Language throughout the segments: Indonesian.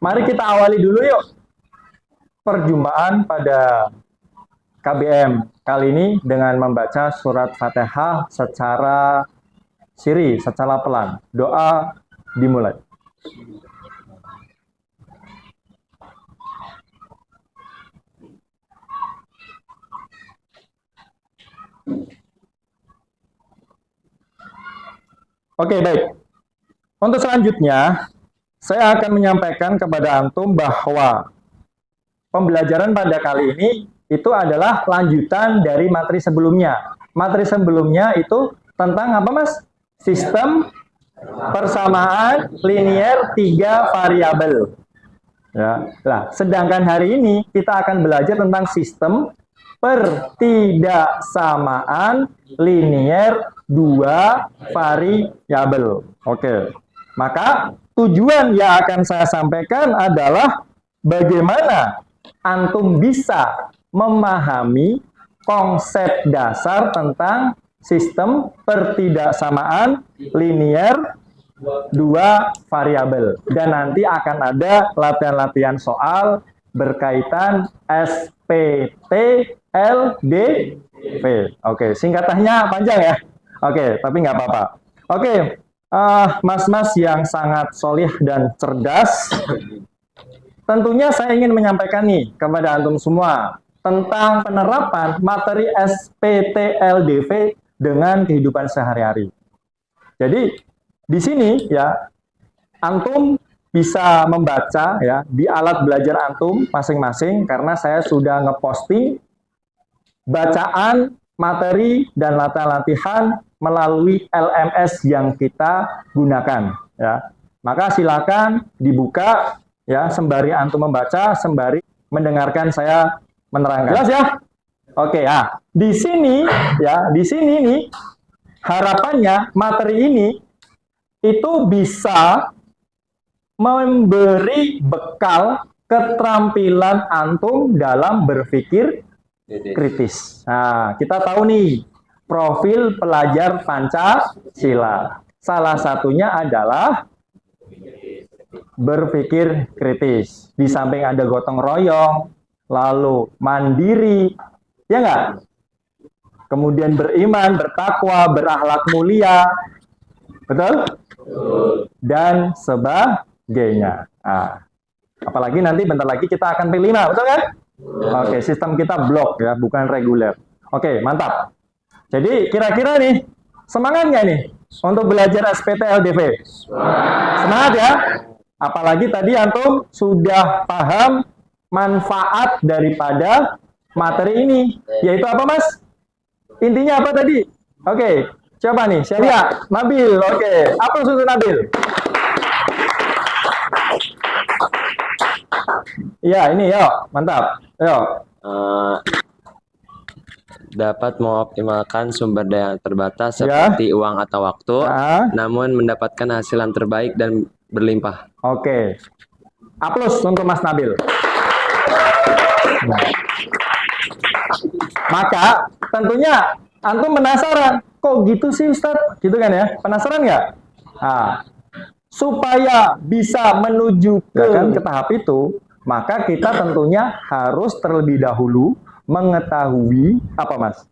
Mari kita awali dulu yuk perjumpaan pada KBM kali ini dengan membaca surat Fatihah secara siri, secara pelan. Doa dimulai. Oke, baik. Untuk selanjutnya, saya akan menyampaikan kepada antum bahwa pembelajaran pada kali ini itu adalah lanjutan dari materi sebelumnya. Materi sebelumnya itu tentang apa, Mas? Sistem persamaan linear 3 variabel. Ya. Nah, sedangkan hari ini kita akan belajar tentang sistem pertidaksamaan linear 2 variabel. Oke. Maka tujuan yang akan saya sampaikan adalah bagaimana antum bisa memahami konsep dasar tentang sistem pertidaksamaan linear 2 variabel. Dan nanti akan ada latihan-latihan soal berkaitan SPT LDV. Oke, singkatannya panjang ya. Oke, tapi nggak apa-apa. Oke, mas-mas yang sangat solih dan cerdas, tentunya saya ingin menyampaikan nih kepada antum semua tentang penerapan materi SPT LDV dengan kehidupan sehari-hari. Jadi di sini ya antum bisa membaca ya di alat belajar antum masing-masing karena saya sudah ngeposting bacaan materi dan latihan-latihan melalui LMS yang kita gunakan ya. Maka silakan dibuka ya sembari antum membaca, sembari mendengarkan saya menerangkan. Jelas ya? Oke, ya. Di sini nih harapannya materi ini itu bisa memberi bekal keterampilan antum dalam berpikir kritis. Nah, kita tahu nih profil pelajar Pancasila. Salah satunya adalah berpikir kritis. Di samping ada gotong royong, lalu mandiri, ya nggak? Kemudian beriman, bertakwa, berakhlak mulia, betul? Dan sebagainya. Nah, apalagi nanti bentar lagi kita akan P5, betul kan? Oke, sistem kita blok ya, bukan reguler. Oke, mantap. Jadi kira-kira nih, semangat nggak nih untuk belajar SPT LDV? Semangat ya? Apalagi tadi antum sudah paham manfaat daripada materi ini, yaitu apa, Mas? Intinya apa tadi? Oke, coba nih, saya lihat. Nabil, oke. Apa untuk Nabil? Iya, ini yuk, mantap. Yuk. Dapat mengoptimalkan sumber daya yang terbatas seperti uang atau waktu, namun mendapatkan hasil yang terbaik dan berlimpah. Oke. Aplaus untuk Mas Nabil. Maka tentunya antum penasaran, kok gitu sih Ustadz? Gitu kan ya? Penasaran nggak? Nah, supaya bisa menuju ke tahap itu, maka kita tentunya harus terlebih dahulu mengetahui apa, Mas?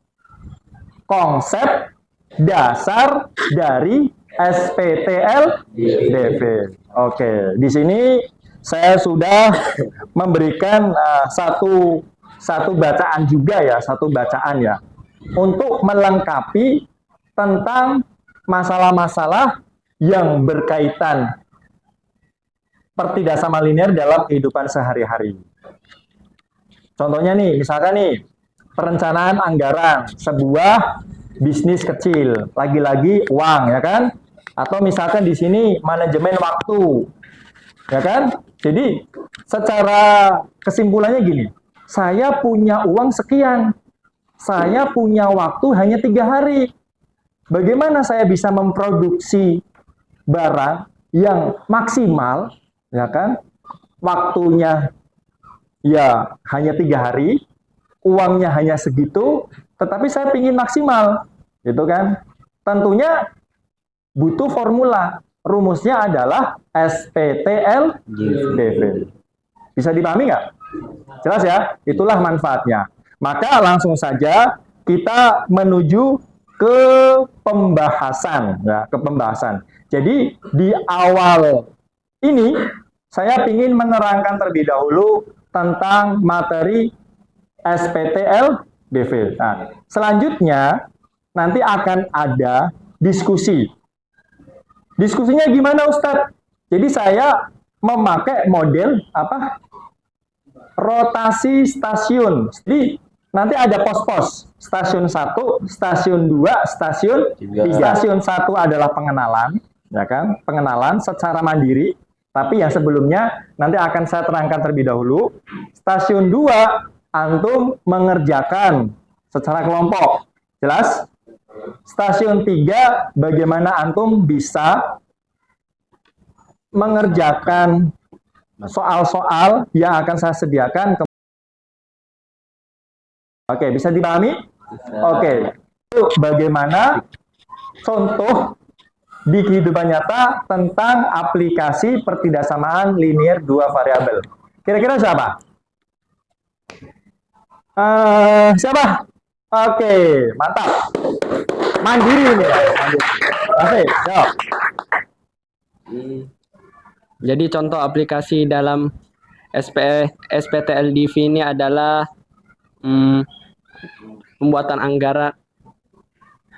Konsep dasar dari SPTLDV. Oke, di sini saya sudah memberikan satu bacaan juga ya, satu bacaan ya, untuk melengkapi tentang masalah-masalah yang berkaitan pertidaksamaan linear dalam kehidupan sehari-hari. Contohnya nih, misalkan nih, perencanaan anggaran sebuah bisnis kecil, lagi-lagi uang, ya kan? Atau misalkan di sini manajemen waktu, ya kan? Jadi secara kesimpulannya gini, saya punya uang sekian, saya punya waktu hanya 3 hari. Bagaimana saya bisa memproduksi barang yang maksimal, ya kan? Waktunya ya hanya 3 hari, uangnya hanya segitu, tetapi saya ingin maksimal, gitu kan? Tentunya butuh formula. rumusnya adalah SPTLDV. Bisa dipahami nggak? Jelas ya? Itulah manfaatnya. Maka langsung saja kita menuju ke pembahasan, ya, ke pembahasan. Jadi di awal ini saya ingin menerangkan terlebih dahulu tentang materi SPTLDV. Nah, selanjutnya nanti akan ada diskusi. Diskusinya gimana, Ustadz? Jadi saya memakai model apa? Rotasi stasiun. Jadi nanti ada pos-pos. Stasiun 1, stasiun 2, stasiun 3. Stasiun 1 adalah pengenalan, ya kan? Pengenalan secara mandiri. Tapi yang sebelumnya nanti akan saya terangkan terlebih dahulu. Stasiun 2 antum mengerjakan secara kelompok. Jelas? Stasiun 3 bagaimana antum bisa mengerjakan soal-soal yang akan saya sediakan. Oke, bisa dipahami? Oke. Itu bagaimana contoh di kehidupan nyata tentang aplikasi pertidaksamaan linear dua variabel. Kira-kira siapa? Siapa? Oke, mantap. Mandiri ini ya. Oke, jawab. Jadi contoh aplikasi dalam SPTLDV ini adalah pembuatan anggaran,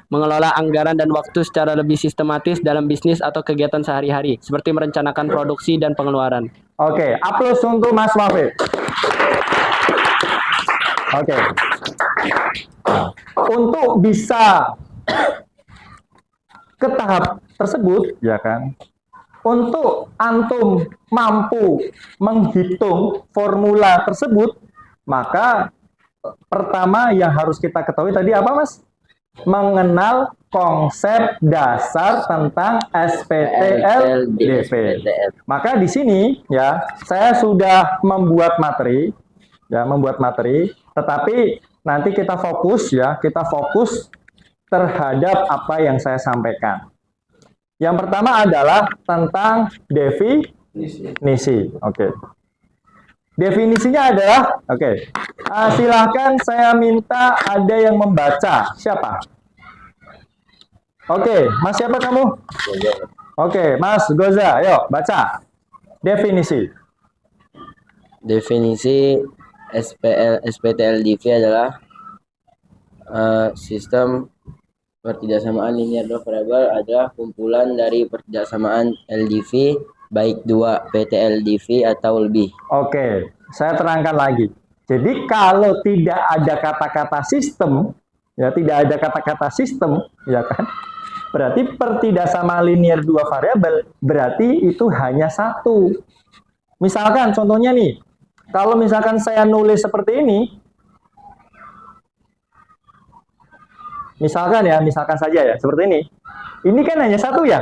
mengelola anggaran dan waktu secara lebih sistematis dalam bisnis atau kegiatan sehari-hari, seperti merencanakan produksi dan pengeluaran. Oke, aplaus untuk Mas Wafid. Oke. Untuk bisa ke tahap tersebut, ya kan? Untuk antum mampu menghitung formula tersebut, maka pertama yang harus kita ketahui tadi apa, Mas? Mengenal konsep dasar tentang SPTLDV. Maka di sini ya, saya sudah membuat materi, tetapi nanti kita fokus terhadap apa yang saya sampaikan. Yang pertama adalah tentang definisi. Oke. Definisinya adalah, silahkan saya minta ada yang membaca. Siapa? Oke, Mas siapa kamu? Oke, Mas Goza, ayo baca. Definisi. Definisi SPTLDV adalah sistem pertidaksamaan linear dua variabel adalah kumpulan dari pertidaksamaan LDV baik dua PTLDV atau lebih. Oke, saya terangkan lagi. Jadi kalau tidak ada kata-kata sistem, ya ya kan? Berarti pertidaksamaan linear dua variabel berarti itu hanya satu. Misalkan contohnya nih, kalau misalkan saya nulis seperti ini, misalkan saja ya, seperti ini. Ini kan hanya satu ya.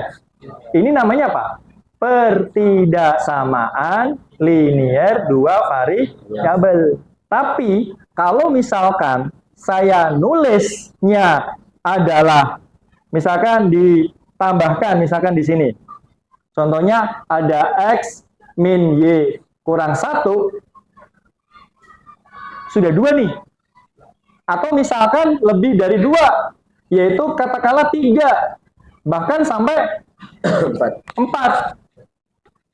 Ini namanya apa? Pertidaksamaan linear dua variabel. Tapi kalau misalkan saya nulisnya adalah misalkan ditambahkan misalkan di sini. Contohnya ada X min Y kurang 1. Sudah 2 nih. Atau misalkan lebih dari 2, yaitu katakanlah 3, bahkan sampai 4.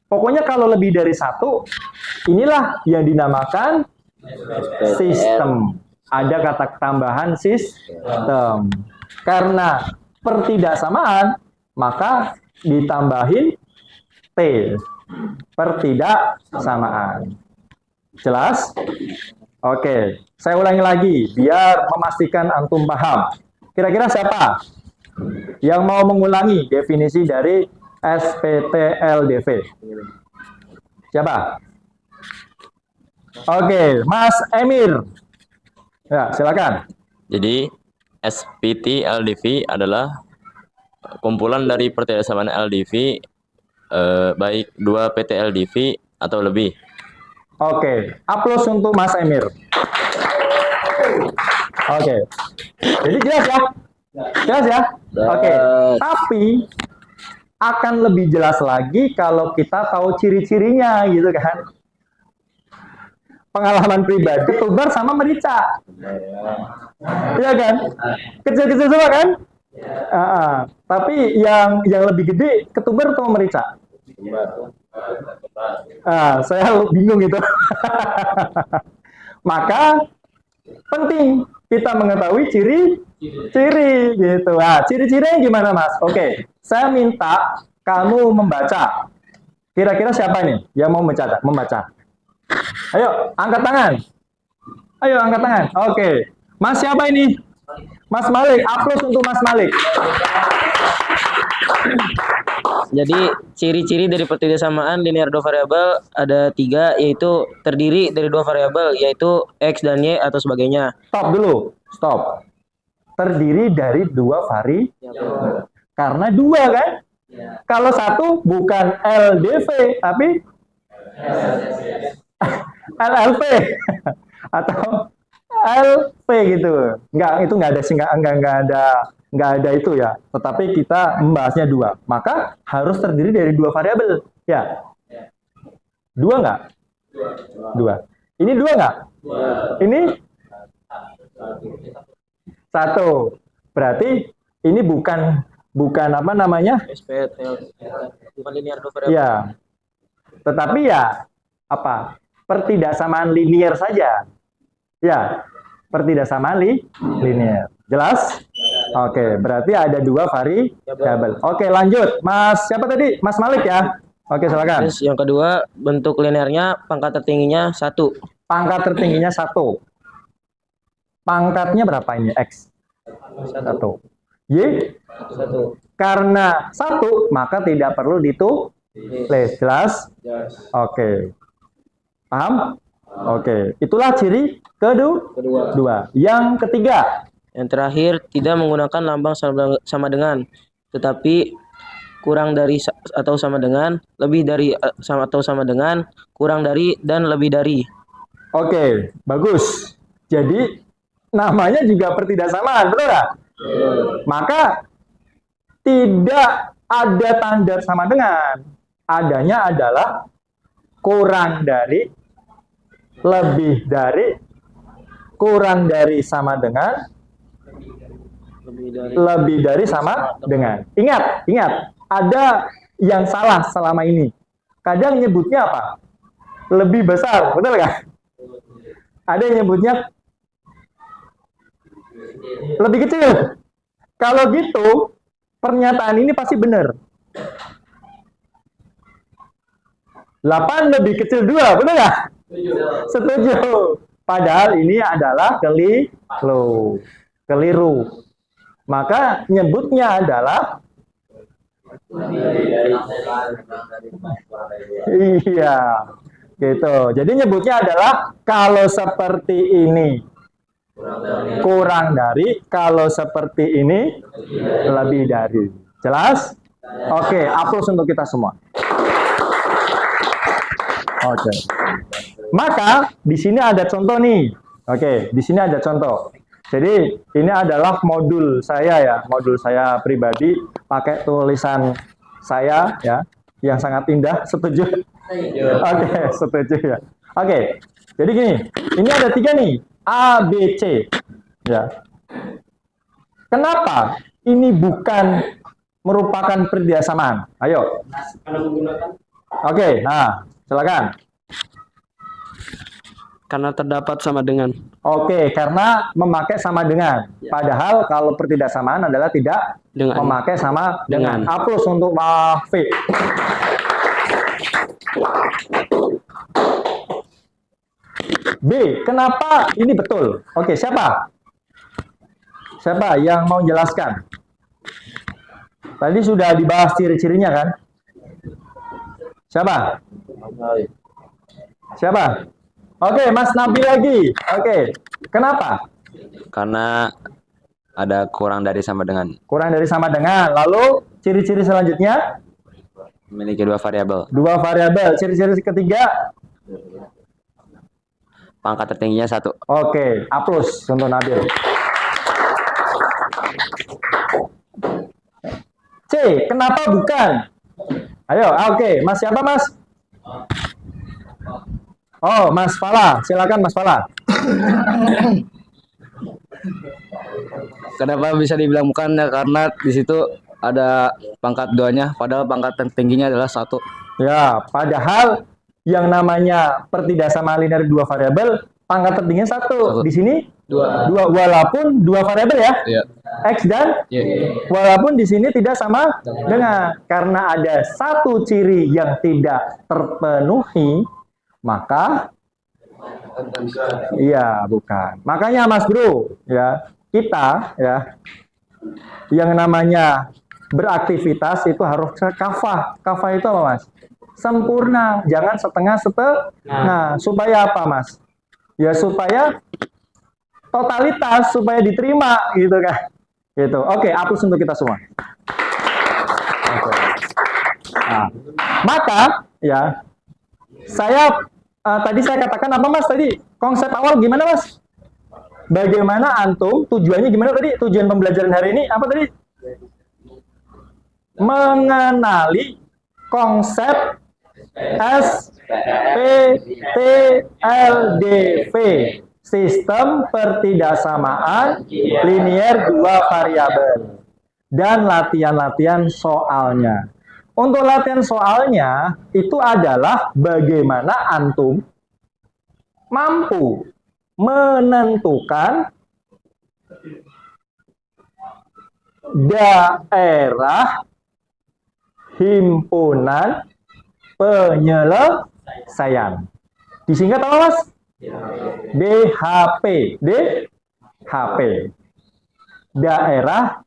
Pokoknya kalau lebih dari 1, inilah yang dinamakan sistem. Ada kata tambahan sistem. Karena pertidaksamaan, maka ditambahin T. Pertidaksamaan. Jelas? Oke, saya ulangi lagi biar memastikan antum paham. Kira-kira siapa yang mau mengulangi definisi dari SPTLDV? Siapa? Oke, Mas Emir. Ya, silakan. Jadi SPTLDV adalah kumpulan dari pertidaksamaan LDV baik 2 PTLDV atau lebih. Oke, aplaus untuk Mas Emir. Oke, jadi jelas ya? Jelas ya? Oke, tapi akan lebih jelas lagi kalau kita tahu ciri-cirinya gitu kan. Pengalaman pribadi, ketumbar sama merica. Iya kan? Kecil-kecil semua kan? Tapi yang lebih gede ketumbar atau merica? Saya bingung itu. Maka penting kita mengetahui ciri-ciri gitu. Ciri-cirinya gimana, Mas? Oke, saya minta kamu membaca. Kira-kira siapa nih yang mau membaca? Ayo, angkat tangan. Ayo, angkat tangan. Oke. Mas siapa ini? Mas Malik. Aplaus untuk Mas Malik. Jadi ciri-ciri dari pertidaksamaan linear dua variabel ada 3, yaitu terdiri dari 2 variabel, yaitu X dan Y atau sebagainya. Stop dulu. Stop. Terdiri dari 2 variabel. Karena 2 kan? Kalau 1 bukan LDV, tapi LLP atau LP gitu. Itu nggak ada itu ya. Tetapi kita membahasnya 2. Maka harus terdiri dari 2 variabel. Ya. 2 nggak? 2. Ini 2 nggak? Ini 1. Berarti ini bukan apa namanya? Bukan linear dua variabel. Ya. Tetapi ya apa? Pertidaksamaan linier saja. Ya, pertidaksamaan linier. Jelas? Oke, berarti ada 2 variabel. Oke, lanjut. Mas, siapa tadi? Mas Malik ya? Oke, silakan. Terus yang kedua, bentuk linearnya pangkat tertingginya 1. Pangkat tertingginya 1. Pangkatnya berapa ini? X. 1. Y? 1. Karena 1, maka tidak perlu ditulis. Jelas? Oke. Paham? Oke. Itulah ciri kedua. Yang ketiga. Yang terakhir, tidak menggunakan lambang sama dengan, tetapi kurang dari atau sama dengan, lebih dari atau sama dengan, kurang dari, dan lebih dari. Oke, bagus. Jadi namanya juga pertidaksamaan, betul nggak? Maka tidak ada tanda sama dengan. Adanya adalah kurang dari, lebih dari, kurang dari sama dengan, lebih dari sama dengan. Ingat, ada yang salah selama ini. Kadang nyebutnya apa? Lebih besar, betul nggak? Ada yang nyebutnya lebih kecil. Kalau gitu, pernyataan ini pasti benar. 8 lebih kecil 2, benar nggak? Setuju. Padahal ini adalah keliru. Maka nyebutnya adalah iya, gitu. Jadi nyebutnya adalah kalau seperti ini kurang dari, kalau seperti ini lebih dari. Jelas? Oke, aplaus untuk kita semua. Oke. Maka di sini ada contoh nih. Oke, di sini ada contoh. Jadi ini adalah modul saya ya, modul saya pribadi pakai tulisan saya ya, yang sangat indah. Setuju? Oke, setuju ya. Oke. Jadi gini, ini ada 3 nih, A, B, C. Ya. Kenapa ini bukan merupakan pertidaksamaan? Ayo. Oke, nah, silakan. Karena terdapat sama dengan. Oke, karena memakai sama dengan. Padahal kalau pertidaksamaan adalah tidak Dengan. memakai sama dengan. Dengan. Aplaus untuk Mahfid. B, kenapa ini betul? Oke, siapa? Siapa yang mau jelaskan? Tadi sudah dibahas ciri-cirinya kan? Siapa? Siapa? Oke, Mas Nabil lagi. Oke, kenapa? Karena ada kurang dari sama dengan. Kurang dari sama dengan. Lalu ciri-ciri selanjutnya? Memiliki 2 variabel. 2 variabel. Ciri-ciri ketiga? Pangkat tertingginya 1. Oke, aplaus untuk Nabil. C, Oke, kenapa bukan? Ayo, oke. Mas siapa, Mas? Oh, Mas Fala. Silakan, Mas Fala. Kenapa bisa dibilang bukan ya? Karena di situ ada pangkat 2-nya, padahal pangkat tertingginya adalah 1. Ya, padahal yang namanya pertidaksamaan linear dua variabel, pangkat tertingginya 1. Di sini 2. Walaupun 2 variabel ya. Iya. X dan walaupun di sini tidak sama dengan, karena ada satu ciri yang tidak terpenuhi, maka iya, bukan. Makanya Mas Bro, ya, kita ya yang namanya beraktivitas itu harus kafah. Kafah itu apa, Mas? Sempurna, jangan setengah-setengah. Nah, supaya apa, Mas? Ya supaya totalitas, supaya diterima gitu kan. Gitu. Oke, hapus untuk kita semua. Oke. Nah, maka ya saya tadi saya katakan apa, Mas? Tadi konsep awal gimana, Mas? Bagaimana antum, tujuannya gimana tadi? Tujuan pembelajaran hari ini apa tadi? Mengenali konsep SPTLDV, sistem pertidaksamaan linear dua variabel, dan latihan-latihan soalnya. Untuk latihan soalnya itu adalah bagaimana antum mampu menentukan daerah himpunan penyelesaian. Disingkat apa, Mas? DHP. DHP. Daerah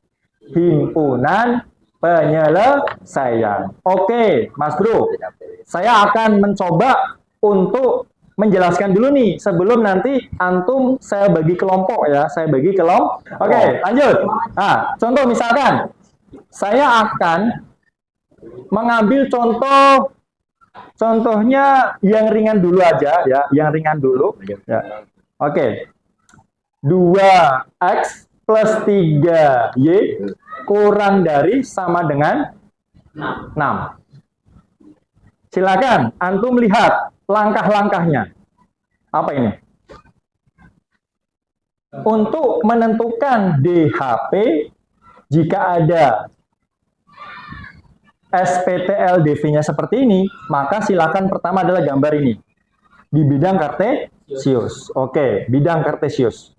himpunan penyelesaian. Oke, Mas Bro. Saya akan mencoba untuk menjelaskan dulu nih sebelum nanti antum saya bagi kelompok ya, saya bagi kelompok. Oke, lanjut. Nah, contoh misalkan saya akan mengambil contohnya yang ringan dulu aja ya, yang ringan dulu ya. Oke. 2x plus 3y kurang dari sama dengan 6. Silakan antum lihat langkah-langkahnya. Apa ini? Untuk menentukan DHP, jika ada SPTLDV-nya seperti ini, maka silakan pertama adalah gambar ini. Di bidang kartesius. Oke, bidang kartesius.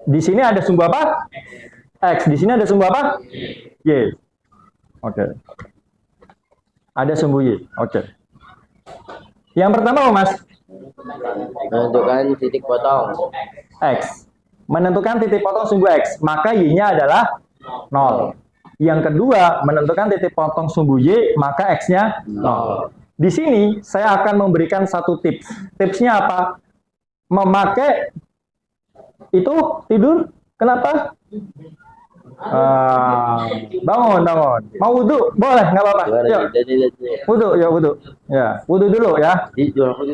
Di sini ada sumbu apa? X. Di sini ada sumbu apa? Y. Oke. Ada sumbu Y. Oke. Yang pertama, Mas? Menentukan titik potong. X. Menentukan titik potong sumbu X. Maka Y-nya adalah 0. Yang kedua, menentukan titik potong sumbu Y, maka X-nya 0. Di sini, saya akan memberikan satu tips. Tipsnya apa? Memakai itu tidur. Kenapa? Bangun. Mau wudhu? Boleh, nggak apa-apa. Yuk. Wudhu, ya wudhu. Ya, wudhu dulu ya.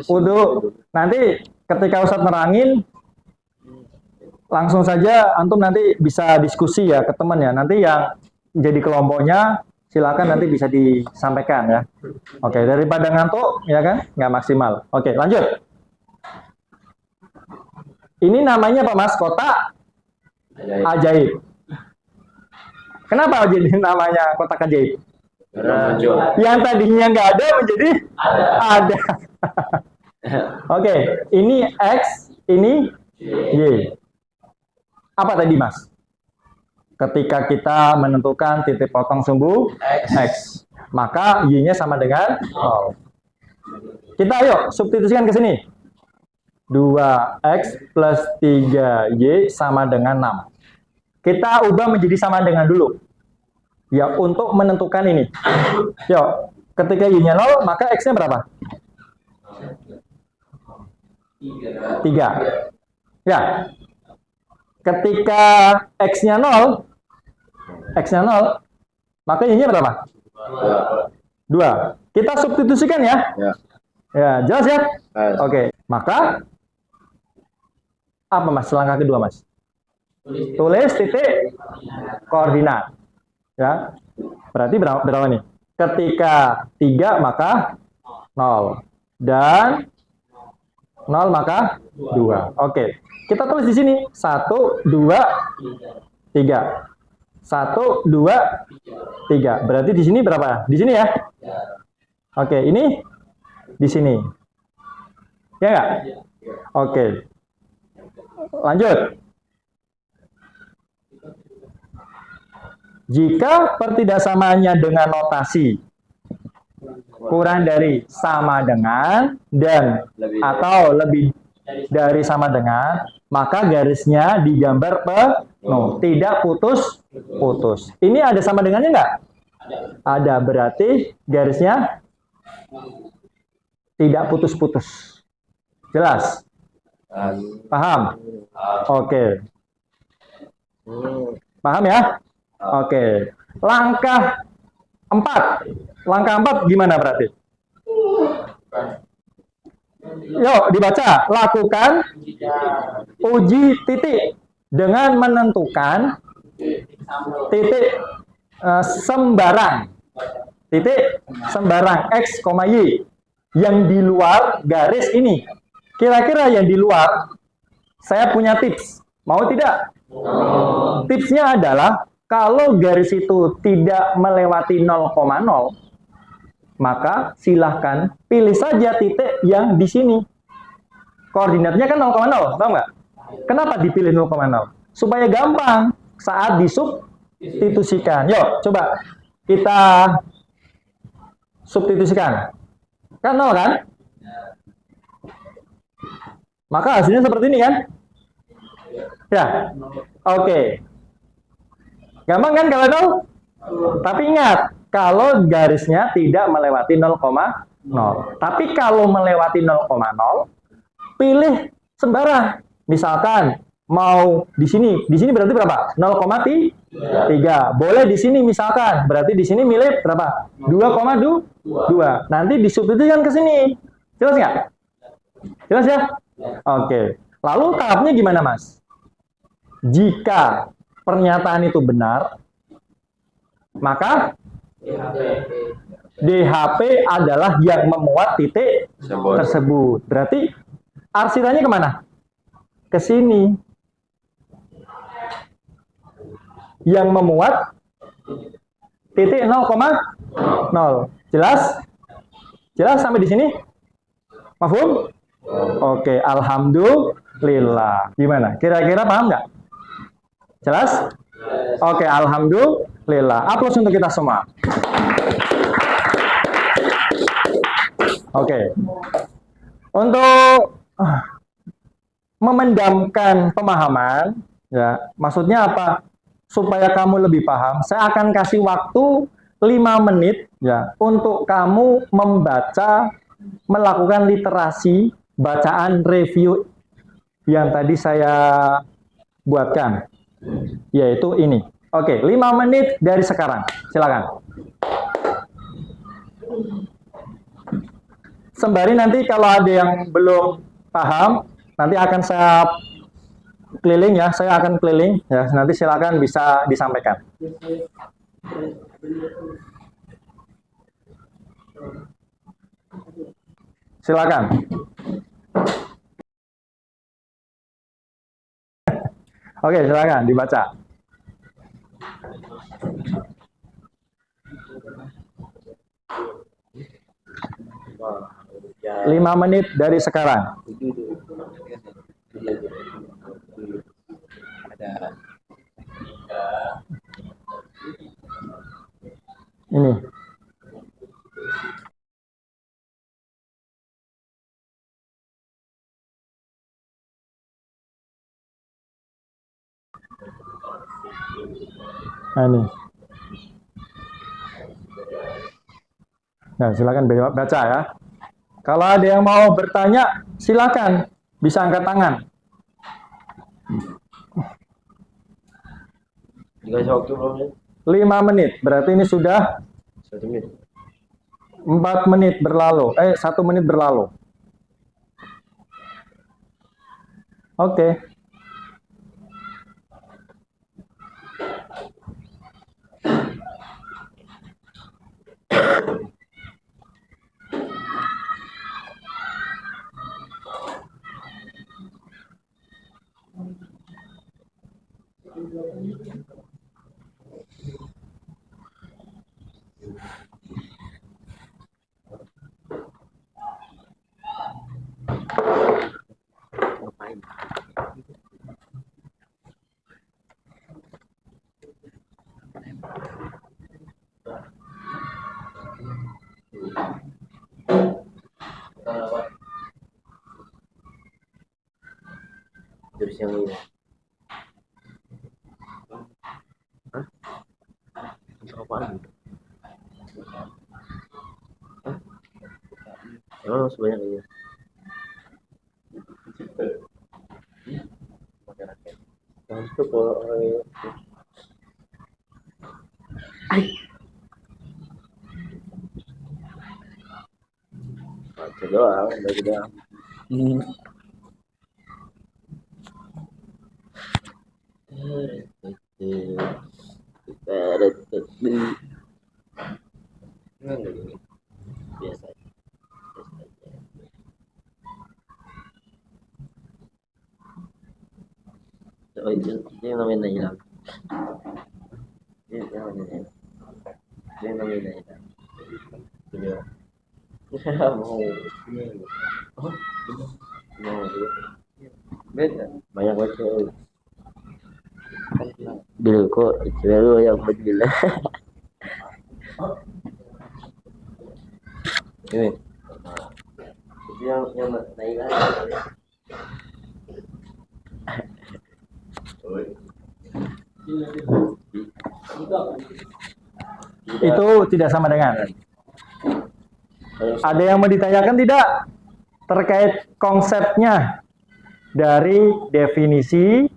Wudhu. Nanti ketika Ustadz nerangin, langsung saja antum nanti bisa diskusi ya ke teman ya. Nanti yang jadi kelompoknya silakan nanti bisa disampaikan ya. Oke, daripada ngantuk ya kan, nggak maksimal. Oke, lanjut. Ini namanya apa, Mas? Kotak ajaib. Kenapa jadi namanya kotak ajaib? Yang tadinya nggak ada menjadi ada. Oke, ini X, ini Y. Apa tadi, Mas? Ketika kita menentukan titik potong sumbu X, maka Y-nya sama dengan 0. Kita ayo substitusikan ke sini. 2X plus 3Y sama dengan 6. Kita ubah menjadi sama dengan dulu. Ya, untuk menentukan ini. Yuk, ketika Y-nya 0, maka X-nya berapa? 3. Ya. Ketika X-nya 0, maka Y-nya berapa? 2. Kita substitusikan ya. Ya, jelas ya? Oke, maka apa, Mas? Langkah kedua, Mas. Tulis titik koordinat. Ya. Berarti berapa nih? Ketika 3 maka 0. Dan 0 maka 2. Oke. Kita tulis di sini 1, 2, 3. 1, 2, 3. Berarti di sini berapa? Di sini ya? Oke, ini di sini. Ya nggak? Oke. Lanjut. Jika pertidaksamaannya dengan notasi kurang dari sama dengan dan atau lebih dari sama dengan, maka garisnya digambar penuh, tidak putus-putus. Ini ada sama dengannya nggak? Ada, berarti garisnya tidak putus-putus. Jelas? Paham? Oke. Paham ya? Oke. Langkah 4. Langkah 4 gimana berarti? Yuk, dibaca. Lakukan uji titik dengan menentukan titik sembarang. Titik sembarang X, Y yang di luar garis ini. Kira-kira yang di luar, saya punya tips. Mau tidak? Tipsnya adalah kalau garis itu tidak melewati 0,0, maka silahkan pilih saja titik yang di sini. Koordinatnya kan 0,0, tahu nggak? Kenapa dipilih 0,0? Supaya gampang saat disubstitusikan. Yuk, coba kita substitusikan. Kan 0 kan? Maka hasilnya seperti ini kan? Ya, oke. Gampang kan kalau tahu? Tapi ingat, kalau garisnya tidak melewati 0,0. Tapi kalau melewati 0,0, pilih sembarang. Misalkan mau di sini berarti berapa? 0,3. Boleh di sini misalkan, berarti di sini milih berapa? 2,2. Nanti disubstitusikan ke sini. Jelas nggak? Jelas ya? Oke. Lalu tahapnya gimana, Mas? Jika pernyataan itu benar, maka DHP adalah yang memuat titik tersebut. Berarti arsirannya kemana? Ke sini. Yang memuat titik 0,0. Jelas? Jelas sampai di sini? Mafhum? Oke, alhamdulillah. Gimana? Kira-kira paham nggak? Jelas? Oke, alhamdulillah. Aplaus untuk kita semua. Oke. Untuk memendamkan pemahaman, ya, maksudnya apa? Supaya kamu lebih paham, saya akan kasih waktu 5 menit ya untuk kamu membaca, melakukan literasi, bacaan review yang tadi saya buatkan. Yaitu ini. Oke, 5 menit dari sekarang. Silakan. Sembari nanti kalau ada yang belum paham, nanti akan saya keliling ya. Saya akan keliling ya. Nanti silakan bisa disampaikan. Silakan. Oke, silakan dibaca. 5 menit dari sekarang. Ini. Nah, ini. Nah, silakan baca ya. Kalau ada yang mau bertanya, silakan. Bisa angkat tangan. Dikasih waktu belum ya? 5 menit. Berarti ini sudah 1 menit. 4 menit berlalu. 1 menit berlalu. Oke. Jurus yang ini. Apaan? Emang sebanyak ini. Masuk baca doang, baca doang. Biasa. Oh, itu yang namanya hilang. Itu yang namanya hilang. Video. Mau. Oh, mau. Beda. Banyak banget. Bil kok cewek lu yang bergila. Ini. Itu yang naik lagi. Itu tidak sama dengan. Ada yang mau ditanyakan tidak? Terkait konsepnya dari definisi,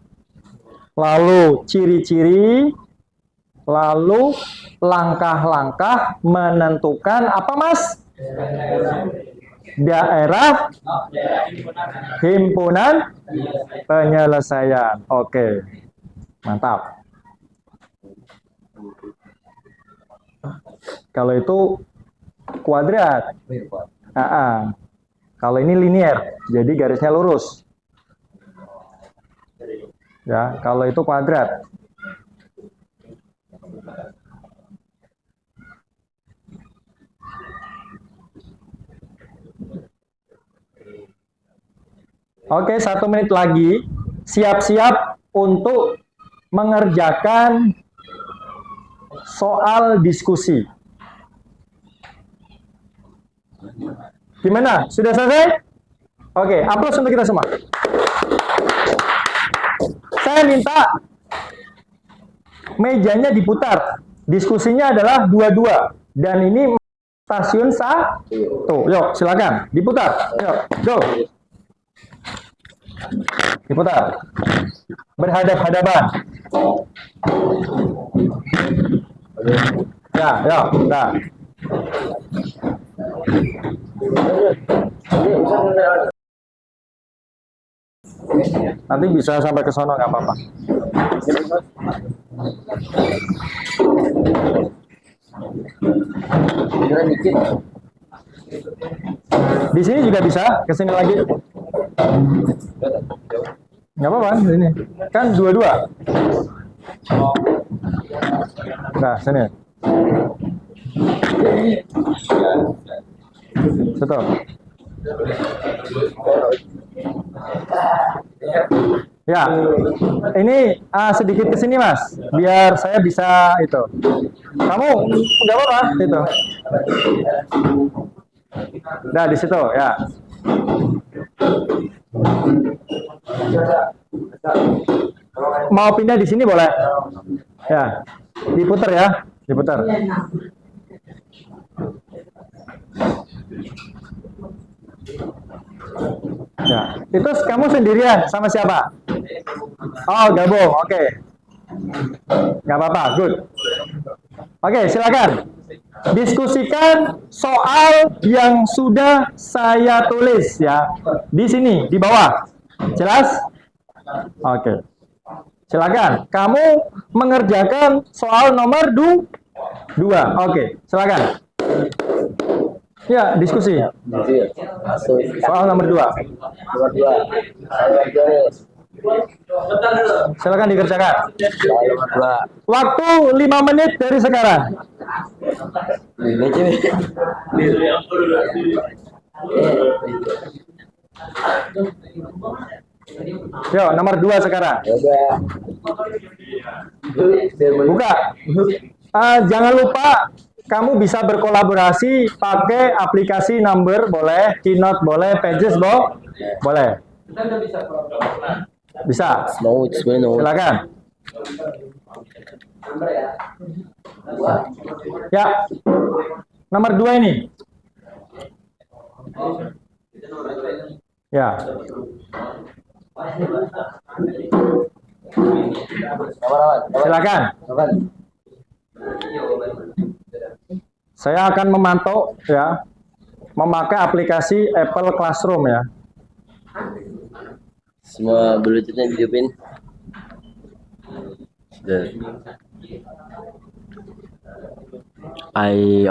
lalu ciri-ciri, lalu langkah-langkah menentukan apa, Mas? Daerah himpunan penyelesaian. Oke, mantap. Kalau itu kuadrat. Kalau ini linear, jadi garisnya lurus. Ya, kalau itu kuadrat. Oke, 1 menit lagi. Siap-siap untuk mengerjakan soal diskusi. Gimana? Sudah selesai? Oke, aplaus untuk kita semua. Saya minta mejanya diputar. Diskusinya adalah 2-2. Dan ini stasiun tuh, yuk silakan diputar. Yuk, go. Diputar. Berhadap-hadapan. Ya, yuk, nah. Nanti bisa sampai ke sono nggak apa-apa. Di sini juga bisa, ke sini lagi. Nggak apa-apa, ini kan 2-2. Nah, sini. Betul. Ya, ini sedikit ke sini, Mas, biar saya bisa itu. Kamu nggak apa-apa itu. Nah, di situ ya. Mau pindah di sini boleh. Ya, diputar ya, diputar. Ya, itu kamu sendirian sama siapa? Oh, gabung, oke. Nggak apa-apa, good. Oke, silakan. Diskusikan soal yang sudah saya tulis ya. Di sini, di bawah. Jelas? Oke. Silakan. Kamu mengerjakan soal nomor 2. Oke, silakan. Ya, diskusi. Soal nomor 2. Silakan dikerjakan. Waktu 5 menit dari sekarang. Yo, nomor 2 sekarang. Buka. Jangan lupa kamu bisa berkolaborasi pakai aplikasi Number boleh, Keynote boleh, Pages boleh. Bisa. Silakan. Ya. Nomor 2 ini. Ya. Silakan. Saya akan memantau ya, memakai aplikasi Apple Classroom ya. Semua Bluetooth-nya dihidupin.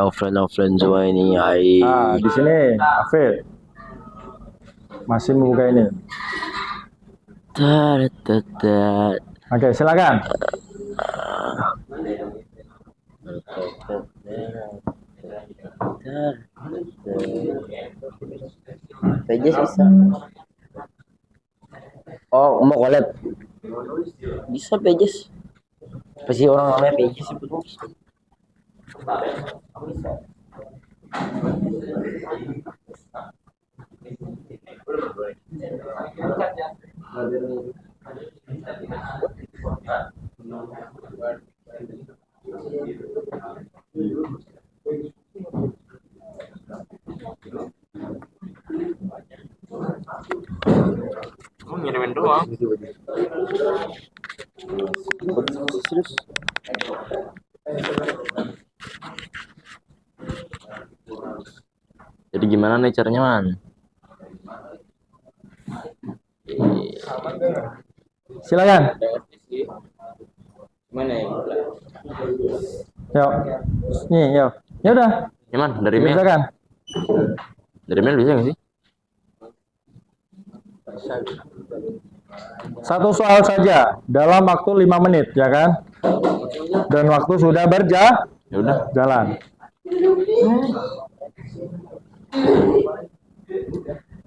Offline semua ini. Di sini, Afid masih membuka ini. Oke, silakan. Pages bisa. Oh, mau collab. Bisa Pages. Pasti orang namanya Pages itu. Ngirimin doang. Jadi gimana nih caranya, Man? Silakan. Mana ya? Yuk. Nih, yuk. Ya udah. Ya, Man, dari mail. Silakan. Dari mail bisa nggak sih? Satu soal saja dalam waktu 5 menit, ya kan? Dan waktu sudah Ya udah. jalan.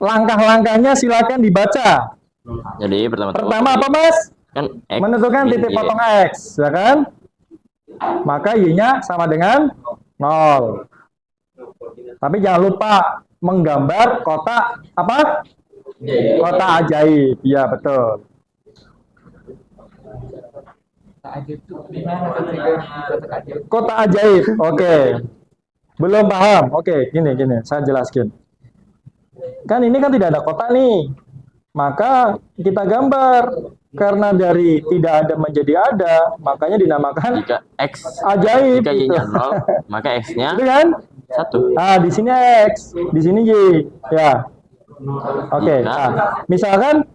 Langkah-langkahnya silakan dibaca. Jadi Pertama apa, Mas? kan X Menentukan min titik Y. potong X, ya kan? Maka Y-nya sama dengan 0. Tapi jangan lupa menggambar kotak apa? Kotak ajaib. Iya, betul. Kotak ajaib. Oke. Belum paham. Oke, gini. Saya jelaskan. Kan ini kan tidak ada kotak nih. Maka kita gambar. Karena dari tidak ada menjadi ada, makanya dinamakan Jika X ajaib. jika gitu. Y-nya 0, maka X-nya Itu kan? 1. Nah, di sini X, di sini Y. Ya. Oke. Nah, misalkan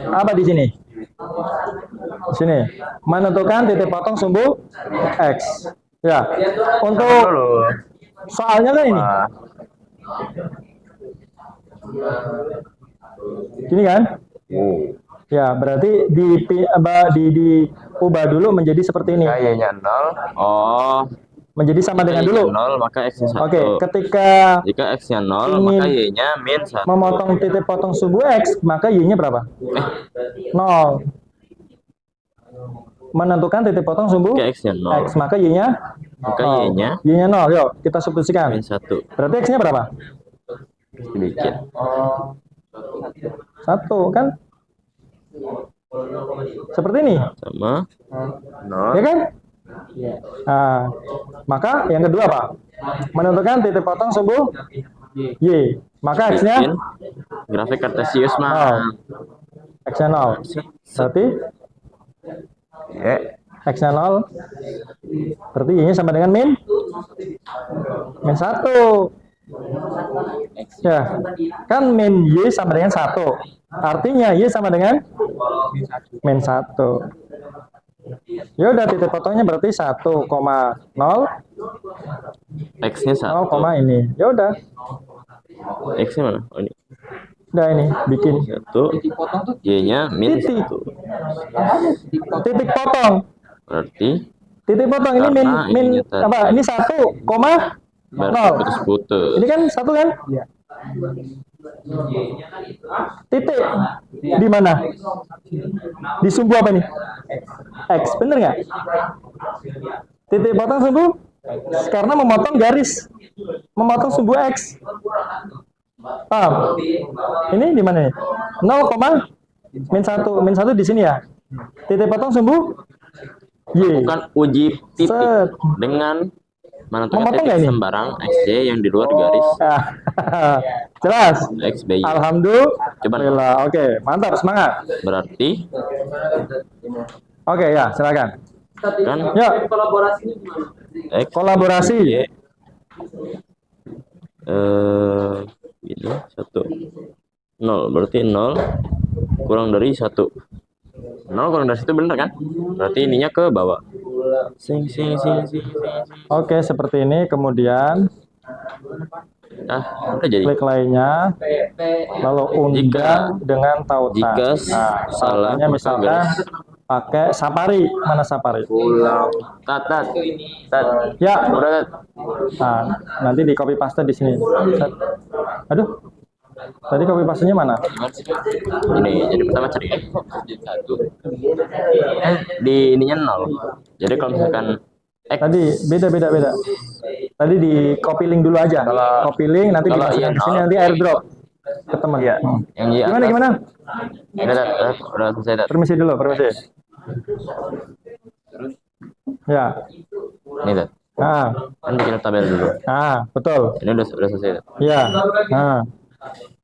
apa di sini? Di sini. Menentukan titik potong sumbu X. Ya. Untuk soalnya kan ini. Gini kan? Ya, berarti diubah dulu menjadi seperti ini. Y-nya 0. Oh, Menjadi sama dengan dulu. 0 maka X-nya 1. Oke, ketika Jika X-nya 0, ingin maka Y-nya min 1. memotong titik potong sumbu X, maka Y-nya berapa? 0. Menentukan titik potong sumbu Jika X-nya 0, X, maka Y-nya maka 0. Y-nya Y-nya 0. Yuk, kita substitusikan. min 1. Berarti X-nya berapa? Sedikit. 1, kan? Seperti ini. Sama Ya kan? Nah, maka yang kedua apa? Menentukan titik potong sumbu Y. Maka X-nya bikin grafik kartesius 0. mah. X-nya 0. Berarti X-nya 0. Berarti Y-nya sama dengan min 1. Ya, kan min Y sama dengan 1. Artinya Y sama dengan min 1. Ya udah, titik potongnya berarti 1,0 X-nya 1. 0, ini. Ya udah. X-nya mana? Oh, ini. Udah ini bikin 1, Y-nya min titik. 1. Titik potong. Berarti Titik potong ini min Karena min ininya tadi. apa? Ini 1, berarti 0. putus-putus. Ini kan 1 kan? Titik di mana? Di sumbu apa nih? X, bener nggak? Titik potong sumbu karena memotong garis, memotong sumbu X. Paham? Ini di mana nih? 0, min 1 di sini ya. Titik potong sumbu Y. Bukan uji titik Set. dengan menentukan Memotong titik nggak ini? sembarang XY yang di luar garis Ah, jelas. XBY. Alhamdulillah. Oke, mantap, semangat. Berarti Oke, ya, silakan. kan Yuk, X kolaborasi. Y ini 1 0, berarti 0 kurang dari 1. 0 kurang dari 1 bener kan? Berarti ininya ke bawah. Sing. Oke, seperti ini. Kemudian Udah jadi. klik lainnya, lalu undang dengan tautan. Jika salah, Tautannya maka misalkan pakai Safari. Mana Safari? Tat. Ya, Udah, Tat. nah, nanti di copy paste di sini. Set. Aduh, tadi copy pastenya mana? Ini jadi pertama cari X 1. Di ininya 0. Jadi kalau misalkan X Tadi beda. Tadi di copy link dulu aja. Copy link nanti kalau dimasukkan iya ke sini, nol. nanti airdrop ke teman. Iya, yang Y atas. Gimana? Udah selesai, Tat. Permisi dulu, permisi. Ya. Ini, Tat. Kan bikin tabel dulu. Betul. Ini udah selesai, Tat. Ya.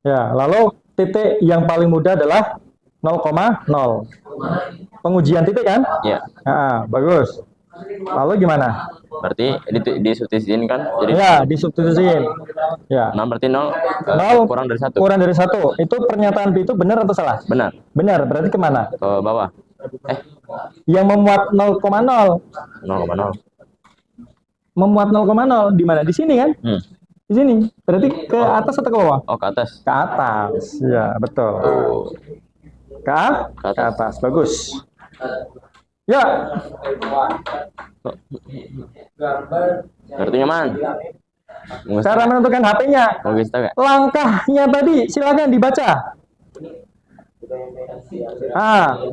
Ya, lalu titik yang paling mudah adalah 0,0. Pengujian titik kan? Iya. Bagus. Lalu gimana? Berarti disubstitusiin kan? Jadi Ya, disubstitusiin. Ya. 6 berarti 0 0 kurang dari 1. Kurang dari 1. Itu pernyataan B itu benar atau salah? Benar. Benar, berarti kemana? Ke bawah. Yang memuat 0,0. 0,0. Memuat 0,0 di mana? Di sini kan? Di sini. Berarti ke atas atau ke bawah? Oh, ke atas. Ke atas. Ya, betul. Ke atas. Bagus. Ya, Berarti nyaman. cara menentukan HP-nya. Mau kasih tahu nggak? Langkahnya tadi silakan dibaca.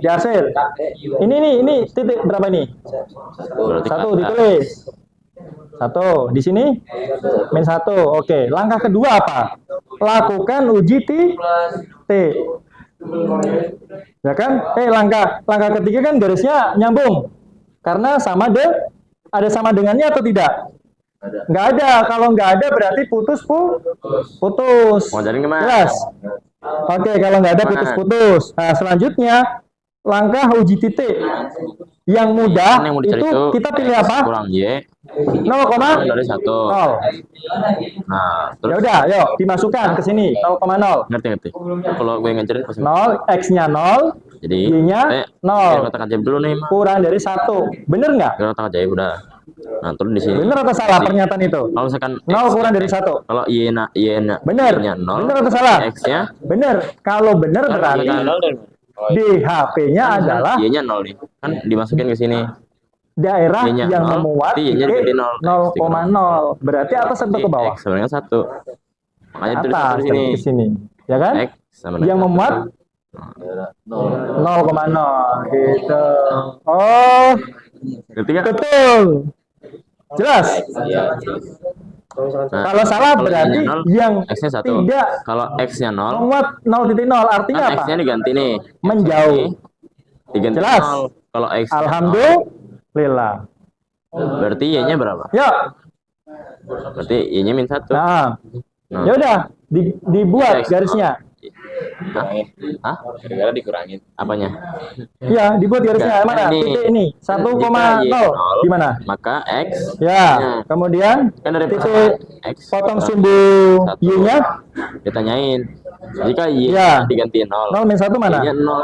Di hasil. Ini titik berapa nih? Berarti 1 ke atas. ditulis. 1 di sini min 1. Oke, langkah kedua apa? Lakukan uji titik. Ya kan? Langkah ketiga kan garisnya nyambung. Karena ada sama dengannya atau tidak? Nggak ada. Kalau nggak ada berarti putus. Mau jadi kemana? Jelas. Oke, kalau nggak ada putus. Nah, selanjutnya langkah uji titik. Yang mudah Yang mau dicari itu kita pilih X apa? kurang Y 0, kurang dari 1. 0. Nah, Ya terus udah, yuk dimasukkan ke sini 0,0. ngerti. Kalau gue ngajarin pasti 0, X-nya 0, jadi Y-nya 0. kotak ajaib dulu nih, Mak. Kurang dari 1. Bener nggak? Kotak ajaib udah. Nah, terus di sini. Bener atau salah pernyataan itu? Kalau misalkan 0 kurang dari 1. kalau Y-nya Bener. Y-nya 0. Bener atau salah? X-nya Bener. Kalau bener berarti di HP-nya adalah Y-nya 0 nih. Kan dimasukin ke sini. daerah Y-nya yang 0, memuat berarti Y-nya titik diganti 0. 0,0. Berarti atas atau ke bawah? X sebenarnya 1. Makanya tulis Atas di sini. ke sini. Ya kan? X sama dengan Yang 1. memuat 0,0 gitu. Oh, Ngerti nggak? betul. Jelas. Nah, Kalau salah kalau berarti Y-nya 0, yang X-nya 1. tidak Kalau X-nya 0, memuat 0,0 artinya kan apa? X-nya diganti nih. Menjauh. Diganti Jelas. 0. Kalau X Alhamdulillah. berarti Y-nya berapa? Yuk. Berarti Y-nya min 1. Nah, Nah. ya udah dibuat X. garisnya. Hah? Gara-gara dikurangin. Apanya? Ya, dibuat garisnya. Enggak, Mana? ini. Titik ini. 1,0. Jika Y 0, Di mana? Maka X Ya. Kemudian kan dari titik persamaan X potong kurang sumbu 1. Y-nya Ditanyain. Jika Y Ya. diganti 0. 0 min 1 mana? Y-nya 0.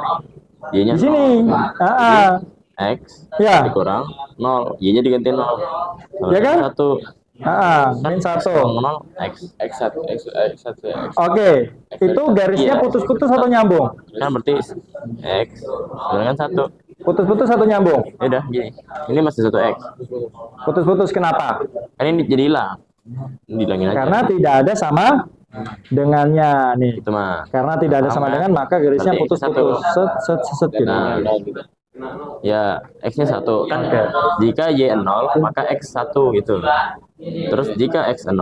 Y-nya Di sini. 0. X Ya. dikurang 0. Y-nya diganti 0. Ya kan? 1. Min 1. 0 X. X1, X1, X. Oke, itu garisnya Iya. putus-putus atau nyambung? Kan berarti X. Sebenarnya kan 1. Putus-putus atau nyambung? Ya udah gini. Ini masih 1 X. Putus-putus kenapa? Kan ini jadi hilang. Ini dihilangin aja. Karena tidak ada sama dengannya nih. Itu mah. Karena tidak ada sama dengan, maka garisnya Berarti putus-putus. Set, set, set, set, gitu. Nah, ya X-nya 1 kan jika Y 0 maka X 1 gitu. Terus jika X 0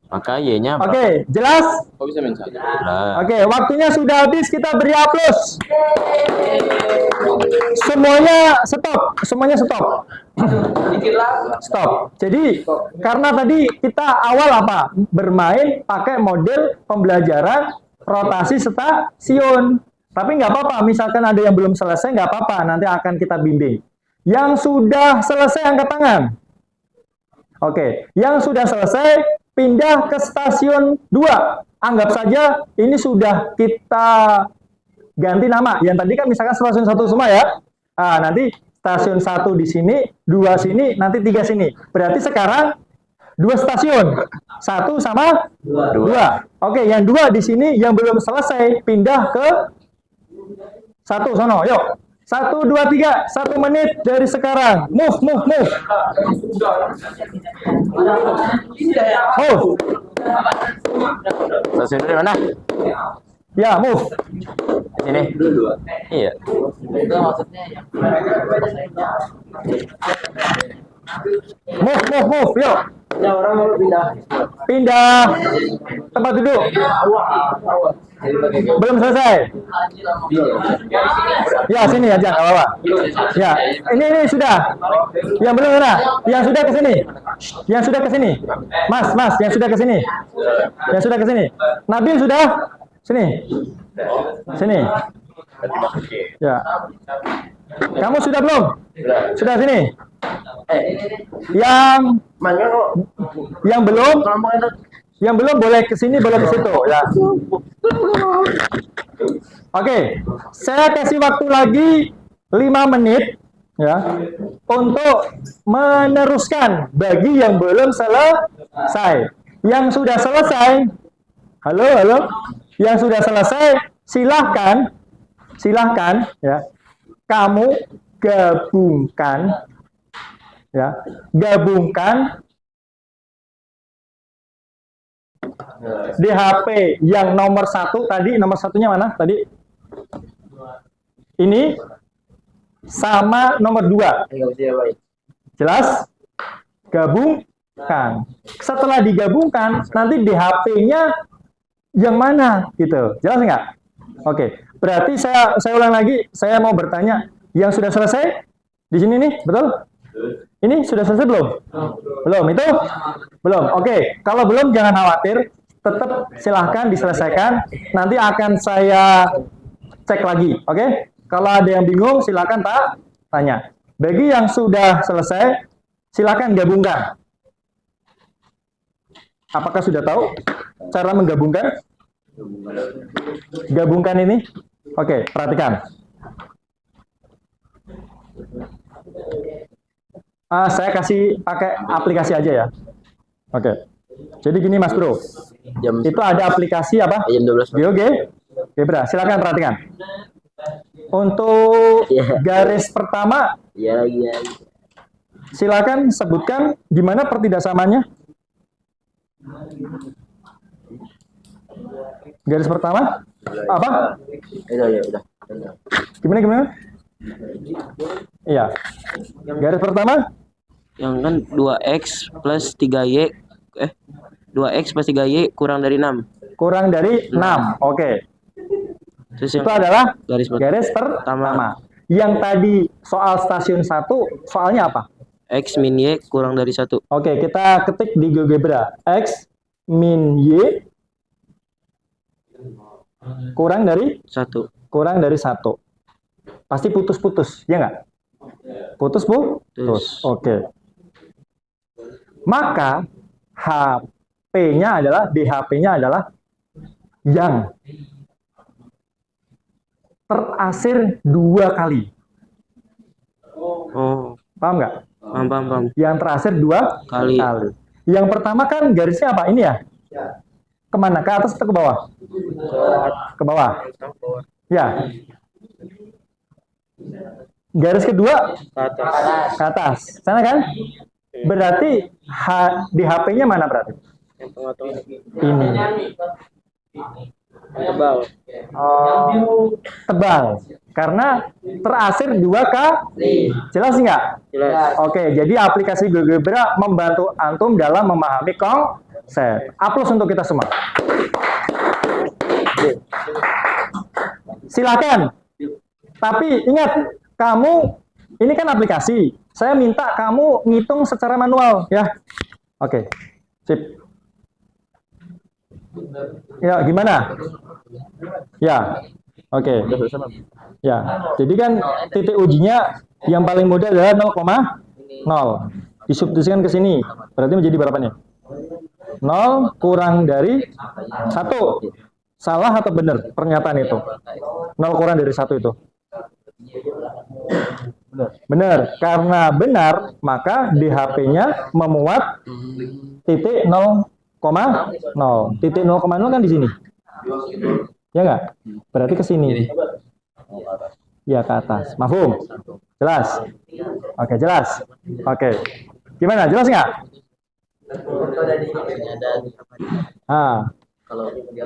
maka Y-nya Oke, jelas? Kok bisa min 1? Nah, Oke, waktunya sudah habis, kita beri aplaus. Semuanya stop, semuanya stop. Stop. Jadi karena tadi kita awal apa? Bermain pakai model pembelajaran rotasi stasiun. Tapi nggak apa-apa, misalkan ada yang belum selesai, nggak apa-apa, nanti akan kita bimbing. Yang sudah selesai angkat tangan. Oke, yang sudah selesai pindah ke stasiun 2. Anggap saja ini sudah kita ganti nama. Yang tadi kan misalkan stasiun 1 semua ya. Nah, nanti stasiun 1 di sini, 2 sini, nanti 3 sini. Berarti sekarang 2 stasiun. 1 sama 2. Oke, yang 2 di sini yang belum selesai pindah ke 1 sono. Yuk. 1, 2, 3. 1 menit dari sekarang. Move, move, move. Move. stasiun dari mana? Ya, move. Di sini. Iya. Move, move, move. Yuk. Pindah. Tempat duduk. Belum selesai. Ya, sini aja, nggak apa-apa. Ya, ini sudah. Yang belum mana? Yang sudah ke sini. Yang sudah ke sini. Mas, yang sudah ke sini. Yang sudah ke sini. Nabil sudah? Sini. Sini. Ya. Kamu sudah belum? Sudah sini. Yang belum boleh ke sini, boleh ke situ ya. Oke, saya kasih waktu lagi 5 menit ya untuk meneruskan bagi yang belum selesai. Yang sudah selesai, halo, yang sudah selesai silahkan ya, kamu gabungkan di HP yang nomor 1 tadi, nomor satunya mana tadi? Ini sama nomor 2. Jelas? Gabungkan. Setelah digabungkan, nanti di HP-nya yang mana gitu. Jelas nggak? Oke. Berarti saya ulang lagi, saya mau bertanya, yang sudah selesai di sini nih, betul? Ini sudah selesai belum? Belum, itu? Belum. Oke, kalau belum jangan khawatir, tetap silahkan diselesaikan. Nanti akan saya cek lagi, oke? Kalau ada yang bingung, silahkan tanya. Bagi yang sudah selesai, silahkan gabungkan. Apakah sudah tahu cara menggabungkan? Gabungkan ini? Oke, perhatikan. Saya kasih pakai aplikasi aja ya. Oke. Jadi gini Mas Bro. Itu ada aplikasi apa? Jam 12. GeoGebra. Silakan perhatikan. Untuk garis pertama, Iya. silakan sebutkan gimana pertidaksamaannya. Garis pertama apa? Udah. Gimana? Iya. Garis pertama Yang kan 2x plus 3y 2x plus 3y kurang dari 6. kurang dari 6. Oke. Terus Itu adalah garis garis pertama. Yang tadi soal stasiun 1, soalnya apa? x min y kurang dari 1. Oke, kita ketik di GeoGebra. X min Y kurang dari 1. Kurang dari 1. Pasti putus-putus, ya nggak? Putus. Oke. Maka HP-nya adalah, di HP-nya adalah yang terasir 2 kali. Oh. Paham nggak? Paham. Yang terakhir 2 Kali. Yang pertama kan garisnya apa? Ini ya? Kemana? Ke atas atau ke bawah? Ke bawah. Ya. Garis kedua ke atas. Sana kan? Berarti di HP-nya mana berarti? Ini. Tebal. Oh, tebal. Karena terasir 2 kali. Jelas nggak? Jelas. Oke, jadi aplikasi GeoGebra membantu antum dalam memahami konsep. Aplaus untuk kita semua. Silakan. Tapi ingat, kamu ini kan aplikasi. Saya minta kamu ngitung secara manual, ya. Oke, sip. Ya, gimana? Ya, oke. Ya, jadi kan titik ujinya yang paling mudah adalah 0,0. Disubstitusikan ke sini. Berarti menjadi berapa nih? 0 kurang dari 1. Salah atau benar pernyataan itu? 0 kurang dari 1 itu. Benar. Karena benar, maka di HP-nya memuat titik 0,0. Titik 0,0 kan di sini. Ya nggak? Berarti ke sini. Ya, ke atas. Mafhum? Jelas? Oke, jelas. Oke. Gimana? Jelas nggak?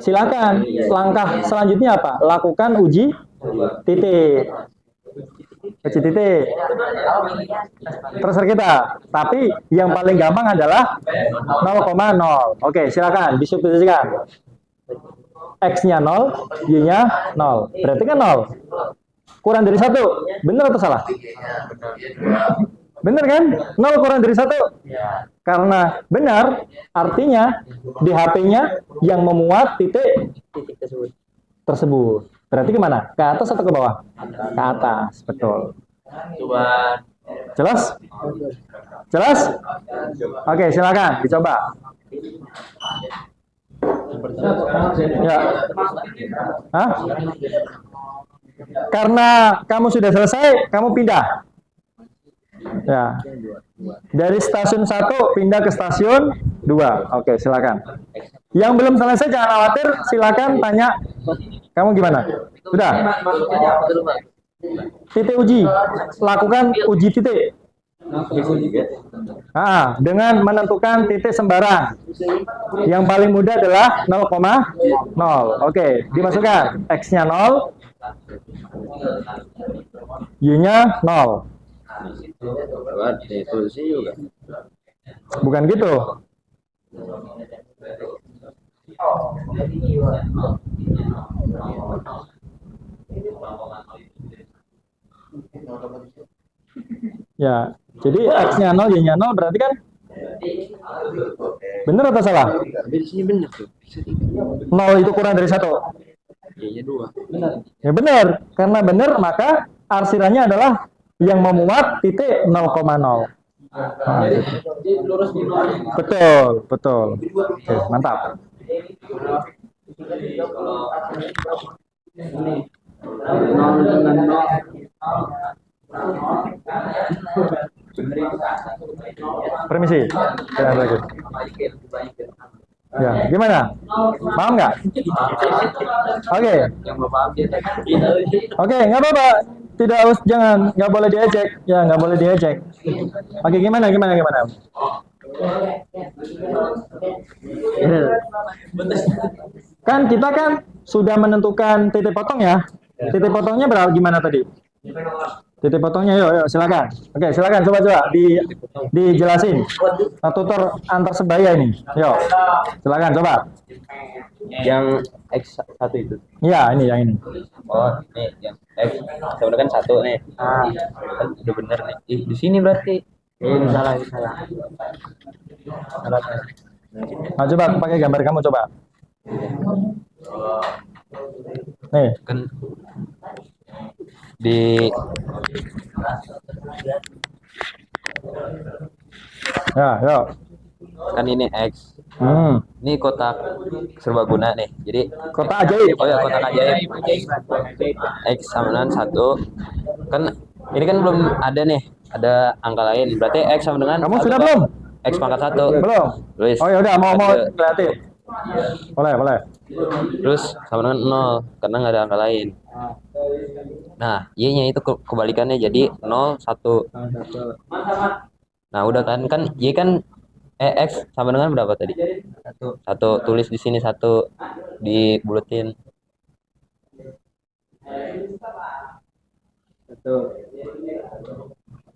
Silakan. Langkah selanjutnya apa? Lakukan uji titik. Uji titik. Terserah kita. Tapi yang paling gampang adalah 0,0. Oke, silakan disubstitusikan. X-nya 0, Y-nya 0. Berarti kan 0. Kurang dari 1. Benar atau salah? Benar kan? 0 kurang dari 1. Karena benar, artinya di HP-nya yang memuat titik tersebut. Berarti kemana? Ke atas atau ke bawah? Ke atas, betul. Jelas? Jelas? Oke, silakan dicoba. Ya. Hah? Karena kamu sudah selesai, kamu pindah. Ya. Dari stasiun 1 pindah ke stasiun 2. Oke, silakan. Yang belum selesai jangan khawatir, silakan tanya. Kamu gimana? Sudah? Titik uji. Lakukan uji titik. Dengan menentukan titik sembarang. Yang paling mudah adalah 0,0. Oke, dimasukkan. X-nya 0. Y-nya 0. Bukan gitu. Ya, jadi X-nya 0, Y-nya 0 berarti kan benar atau salah? 0 itu kurang dari 1. Ya benar, karena benar maka arsirannya adalah yang memuat titik 0,0. Nah, betul, betul. Oke, mantap. Permisi. Lagi. Ya, gimana? Paham nggak? Oke. Oke, nggak apa-apa. Tidak harus, jangan, nggak boleh diejek. Ya, nggak boleh diejek. Oke, gimana? Kan kita kan sudah menentukan titik potong ya. Titik potongnya berapa gimana tadi? Titik potongnya, yuk, silakan. Oke, silakan coba dijelasin. Tutor antar sebaya ini. Yuk, silakan coba. Yang X1 itu. Iya, yang ini. Oh, nih yang X sama kan 1 nih. Udah bener nih. Di sini berarti. Salah. Nah, coba pakai gambar kamu coba. Nih. Kan di Ya, yuk. kan ini X. Ini kotak serbaguna nih. Jadi Kotak ajaib. oh ya, kotak ajaib. X sama dengan 1. Kan ini kan belum ada nih. ada angka lain. Berarti X sama dengan Kamu 1, sudah Pak. belum? X pangkat 1. Belum. Tulis. Oh ya udah, mau Ada. kreatif. Boleh. Terus sama dengan 0 karena nggak ada angka lain. Nah, Y-nya itu kebalikannya jadi 0, 1. Nah, udah kan Y kan X sama dengan berapa tadi? 1. Tulis di sini 1 dibuletin.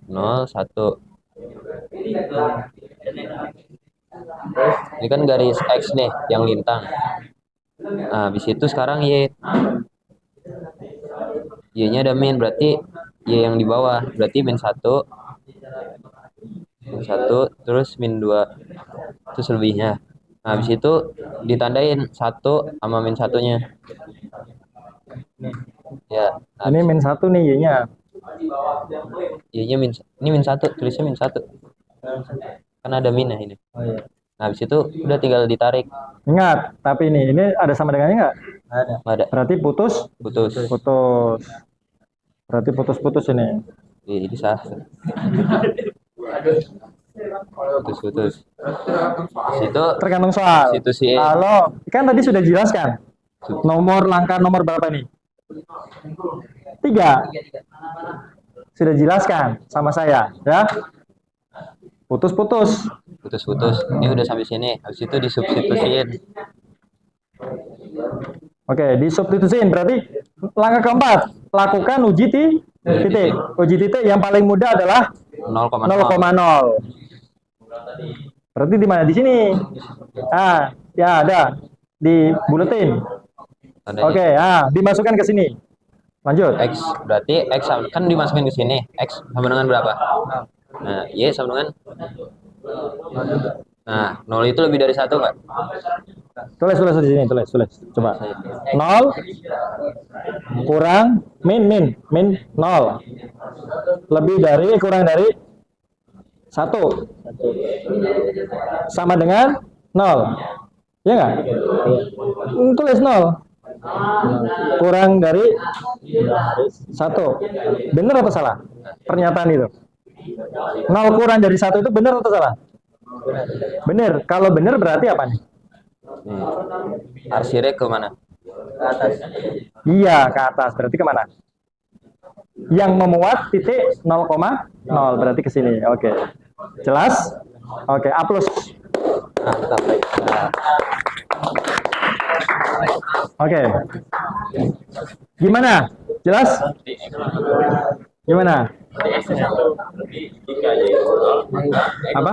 0, 1. Ini kan garis X nih yang lintang. Nah, habis itu sekarang Y-nya ada min, berarti Y yang di bawah, berarti min 1, terus min 2, terus lebihnya. Nah, habis itu ditandain 1 sama min 1-nya. Ya, nah, Ini min 1 nih Y-nya. Y-nya ini min 1, tulisnya min 1. Kan ada minnya ini. Nah, habis itu udah tinggal ditarik. Ingat, tapi ini ada sama dengannya nggak? Ada. Berarti putus. Putus. Berarti putus ini. Ini sah. Putus. Situ Tergantung soal. situ si Kalau kan tadi sudah jelaskan. Langkah nomor berapa nih? 3. Sudah jelaskan sama saya, ya. Putus. Ini udah sampai sini. Habis itu disubstitusiin. Oke, disubstitusiin berarti langkah keempat, lakukan uji titik. Uji titik yang paling mudah adalah 0,0. Berarti di mana? Di sini. Ya ada di buletin. Tandanya Oke, dimasukkan ke sini. Lanjut. X berarti X kan dimasukin ke sini. X sama dengan berapa? Nah, Y sama dengan. Nah, 0 itu lebih dari 1 nggak? Tulis di sini, tulis. Coba. 0 kurang min 0. Kurang dari 1. Sama dengan 0. Ya nggak? Tulis 0. Kurang dari 1. Benar atau salah? Pernyataan itu. 0 kurang dari 1 itu benar atau salah? Benar. Kalau benar berarti apa nih? Arsirnya ke mana? Iya, ke atas. Berarti kemana? Yang memuat titik 0,0 berarti ke sini. Oke. Jelas? Oke, A+. Nah, Oke. Gimana? Jelas? Gimana? Apa?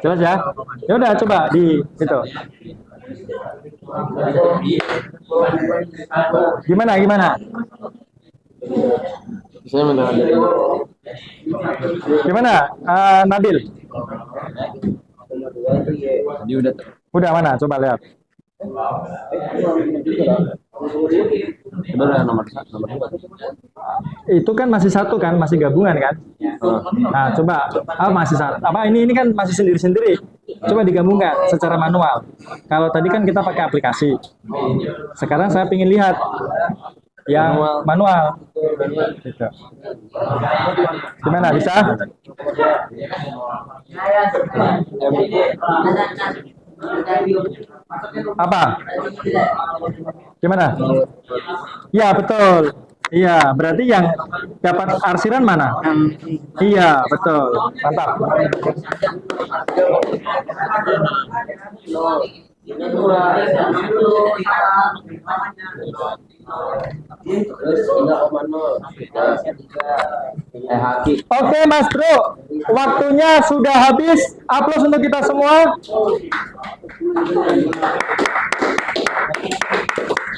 Jelas ya? Ya udah coba di situ. Gimana? Gimana? Nabil? Udah mana? Coba lihat. Itu kan masih satu kan, masih gabungan kan? Nah, coba masih satu. Ini kan masih sendiri-sendiri. Coba digabungkan secara manual. Kalau tadi kan kita pakai aplikasi. Sekarang saya ingin lihat yang manual. Gitu. Gimana, bisa? Apa? Gimana? Ya, betul. Iya, berarti yang dapat arsiran mana? Iya, betul. Mantap. Oke, Mas Bro, waktunya sudah habis. Aplaus untuk kita semua.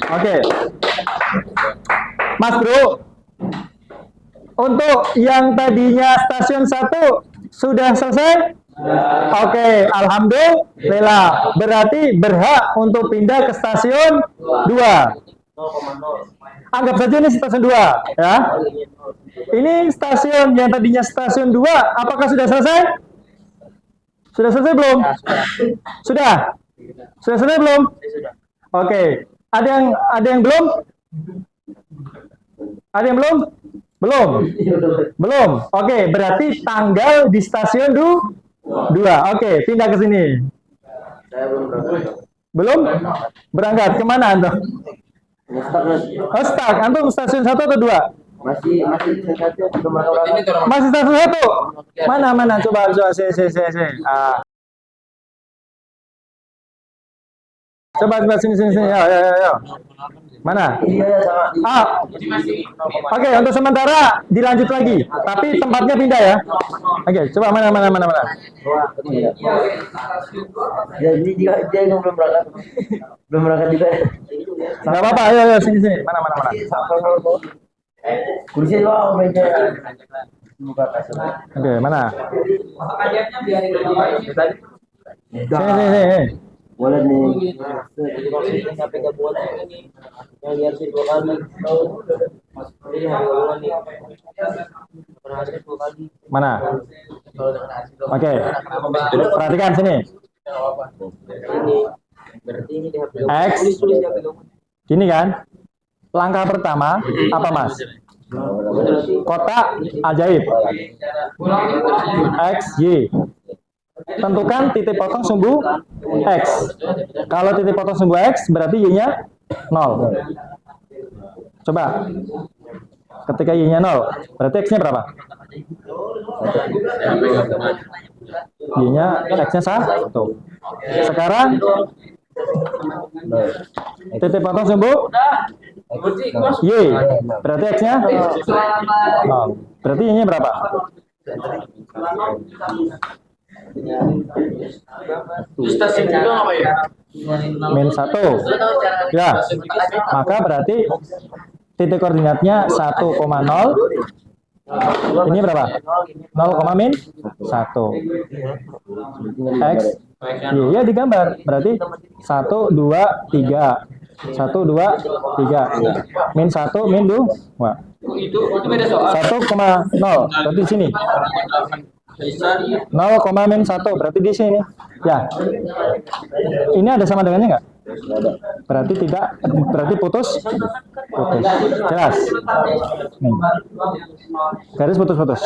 Oke, Mas Bro, untuk yang tadinya stasiun 1 sudah selesai? Oke, alhamdulillah. Berarti berhak untuk pindah ke stasiun 2. Anggap saja ini stasiun 2, ya. Ini stasiun yang tadinya stasiun 2, apakah sudah selesai? Sudah selesai belum? Sudah? Sudah selesai belum? Oke. Ada yang belum? Ada yang belum? Belum? Belum. Oke, berarti tanggal di stasiun 2. Oke, pindah ke sini. Belum? Berangkat. Kemana antum? Oh, stuck. Antum stasiun 1 atau 2? Masih satu belum ada. Masih stasiun 1? Mana? Coba. Sini. Coba sini. Yo. Mana? Iya sama. Oke, untuk sementara dilanjut lagi, tapi tempatnya pindah ya. Oke, coba mana. Jadi dia yang belum berangkat juga. Enggak apa-apa, ayo sini. Mana. Kursi lo meja. Oke, mana? Sini. Boleh nih. Mana? Oke. Perhatikan sini. X. Gini kan? Langkah pertama apa, Mas? Kotak ajaib. X, Y. Tentukan titik potong sumbu X. Kalau titik potong sumbu X berarti Y-nya 0. Coba. Ketika Y-nya 0, berarti X-nya berapa? Y-nya X-nya 1. Sekarang titik potong sumbu Y. Berarti X-nya 0. Berarti Y-nya berapa? Min 1. Ya. Maka berarti titik koordinatnya 1,0. Ini berapa? 0, min 1. X. Iya digambar. Berarti 1, 2, 3. 1, 2, 3. Min 1, min 2. 1,0. Berarti di sini. 0, min 1 berarti di sini ya. Ini ada sama dengannya nggak? Berarti tidak, berarti putus. Jelas. Garis putus.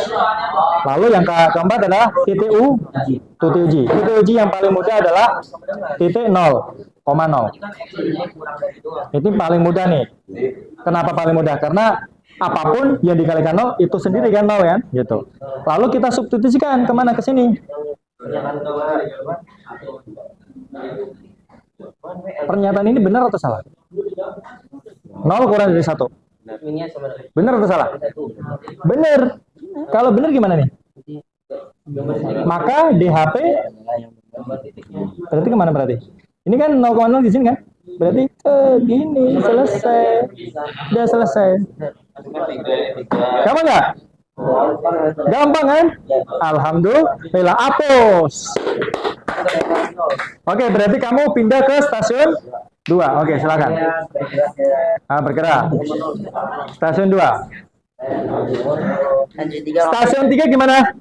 Lalu yang keempat adalah titik uji. Titik uji yang paling mudah adalah titik 0,0. Itu paling mudah nih. Kenapa paling mudah? Karena apapun yang dikalikan 0 itu sendiri kan 0 kan, gitu. Lalu kita substitusikan kemana? Ke sini. Pernyataan ini benar atau salah? 0 kurang dari 1. Benar atau salah? Benar. Kalau benar gimana nih? Maka DHP berarti kemana berarti? Ini kan 0,0 di sini kan? Berarti gini, selesai. Udah selesai. Gampang nggak? Gampang kan? Alhamdulillah. Hapus. Oke, berarti kamu pindah ke stasiun 2. Oke, silakan. Bergerak. Stasiun 2. Stasiun 3 gimana?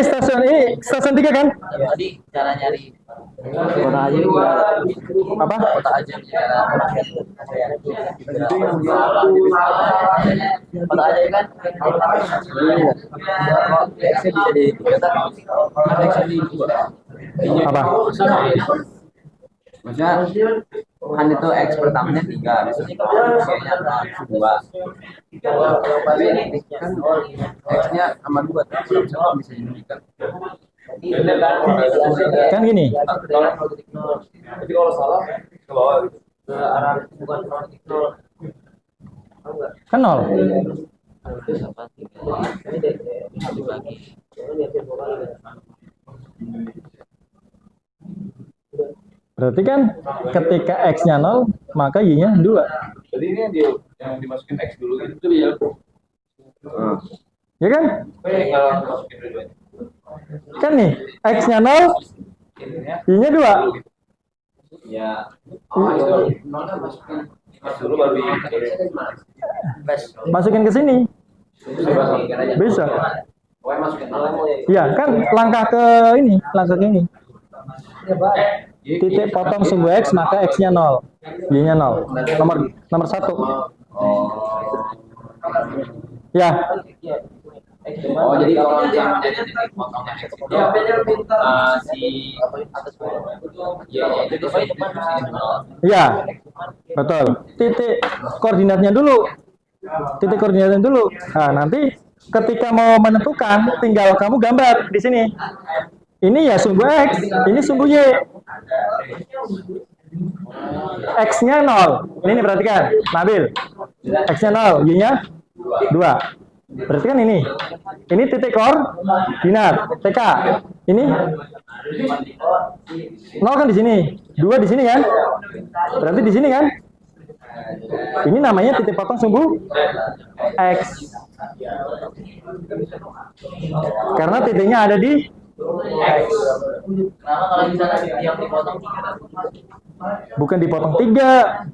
Stasiun 3 kan? Tadi cara nyari Apa? Apa? Maksudnya kan itu X pertamanya 3, biasanya kalau usianya 2. Tapi kan X-nya sama 2, tapi bisa diberikan. Kan gini. Jadi kalau salah ke bawah ke arah bukan Kan 0. Berarti kan ketika X-nya 0, maka Y-nya 2. Jadi ini yang dimasukin X dulu gitu ya. Ya kan? Tinggal masukin dulu. Kan nih, X-nya 0, Y-nya 2. Ya. Nolnya masukin dulu baru Masukin ke sini. Bisa. Iya, kan langkah ke ini. Titik potong sumbu X, maka X-nya 0. Y-nya 0. Nomor 1. Ya, Oh, jadi kalau yang jadi titik potongnya X itu si ya itu distribusi nol. ya, betul. Titik koordinatnya dulu. Titik koordinatnya dulu. Nah, nanti ketika mau menentukan, tinggal kamu gambar di sini. Ini ya sumbu X, ini sumbu Y. X-nya 0. Ini perhatikan, Nabil. X-nya 0, Y-nya 2. Berarti kan ini. Ini titik koordinat, TK. Ini 0 kan di sini. 2 di sini kan? Berarti di sini kan? Ini namanya titik potong sumbu X. Karena titiknya ada di X. Kenapa kalau di sana yang dipotong 3? Bukan dipotong 3.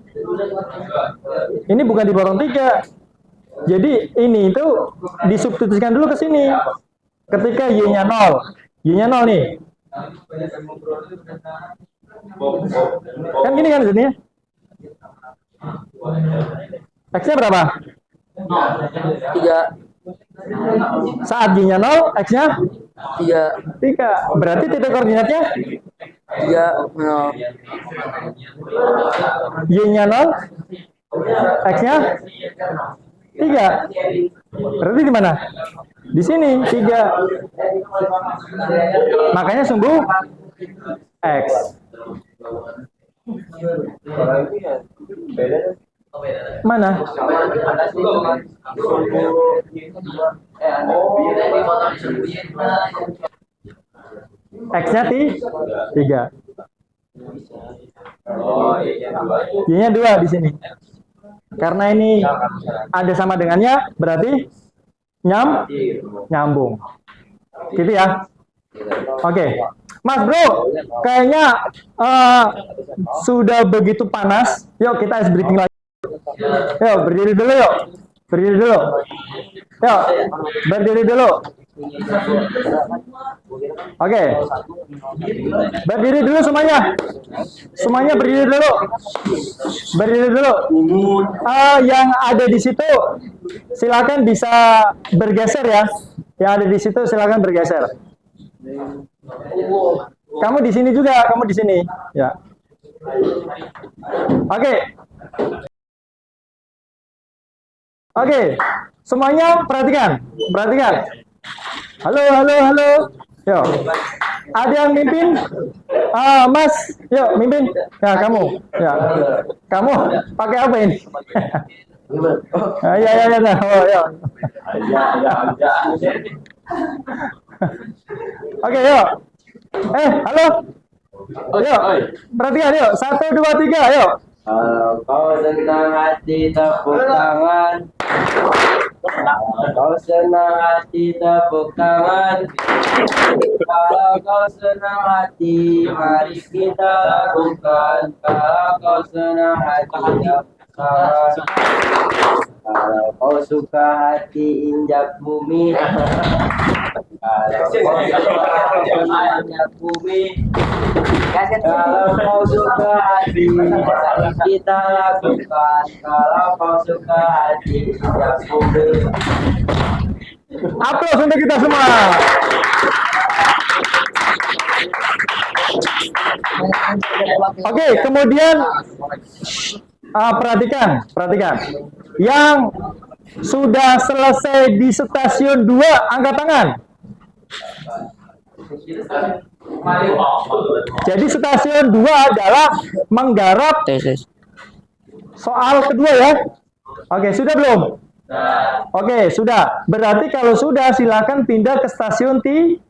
Ini bukan dipotong 3. Jadi ini itu disubstitusikan dulu ke sini. Ketika Y-nya 0. Y-nya 0 nih. Kan gini kan jadinya. X-nya berapa? 3. Saat Y-nya 0, X-nya 3. 3. Berarti titik koordinatnya 3. 0. Y-nya 0, X-nya 3. Berarti di mana? Di sini 3. Makanya sumbu X. Mana? X-nya 3. Y-nya 2 di sini. Karena ini ada sama dengannya, berarti nyambung. Gitu ya. Oke. Mas Bro, kayaknya sudah begitu panas. Yuk kita ice breaking lagi. Yuk, berdiri dulu yuk. Berdiri dulu. Yuk, berdiri dulu. Oke. Berdiri dulu semuanya. Semuanya berdiri dulu. Berdiri dulu. Yang ada di situ silakan bisa bergeser ya. Yang ada di situ silakan bergeser. Kamu di sini juga, kamu di sini. Ya. Oke. Oke, semuanya perhatikan, perhatikan. Halo, halo, halo. Yo, ada yang mimpin? Mas, yuk mimpin. Ya kamu, ya kamu pakai apa ini? Ya, ya, ya, ya. Oh, ya. Oke, yuk. Halo. Yuk, perhatikan yuk. 1, 2, 3, yuk. Kalau kau senang hati tepuk tangan. Kau senang hati tepuk tangan. Kalau kau senang hati, mari kita lakukan. Kalau kau senang hati tepuk tangan. Kalau kau suka hati injak bumi. Kalau kau suka hati injak bumi. Kalau kau suka hati, mari kita lakukan. Kalau kau suka hati, injak bumi. Aplaus untuk kita semua. Oke, kemudian perhatikan, perhatikan. Yang sudah selesai di stasiun 2, angkat tangan. Jadi stasiun 2 adalah menggarap soal kedua ya. Oke, sudah belum? Oke, sudah. Berarti kalau sudah silakan pindah ke stasiun 3.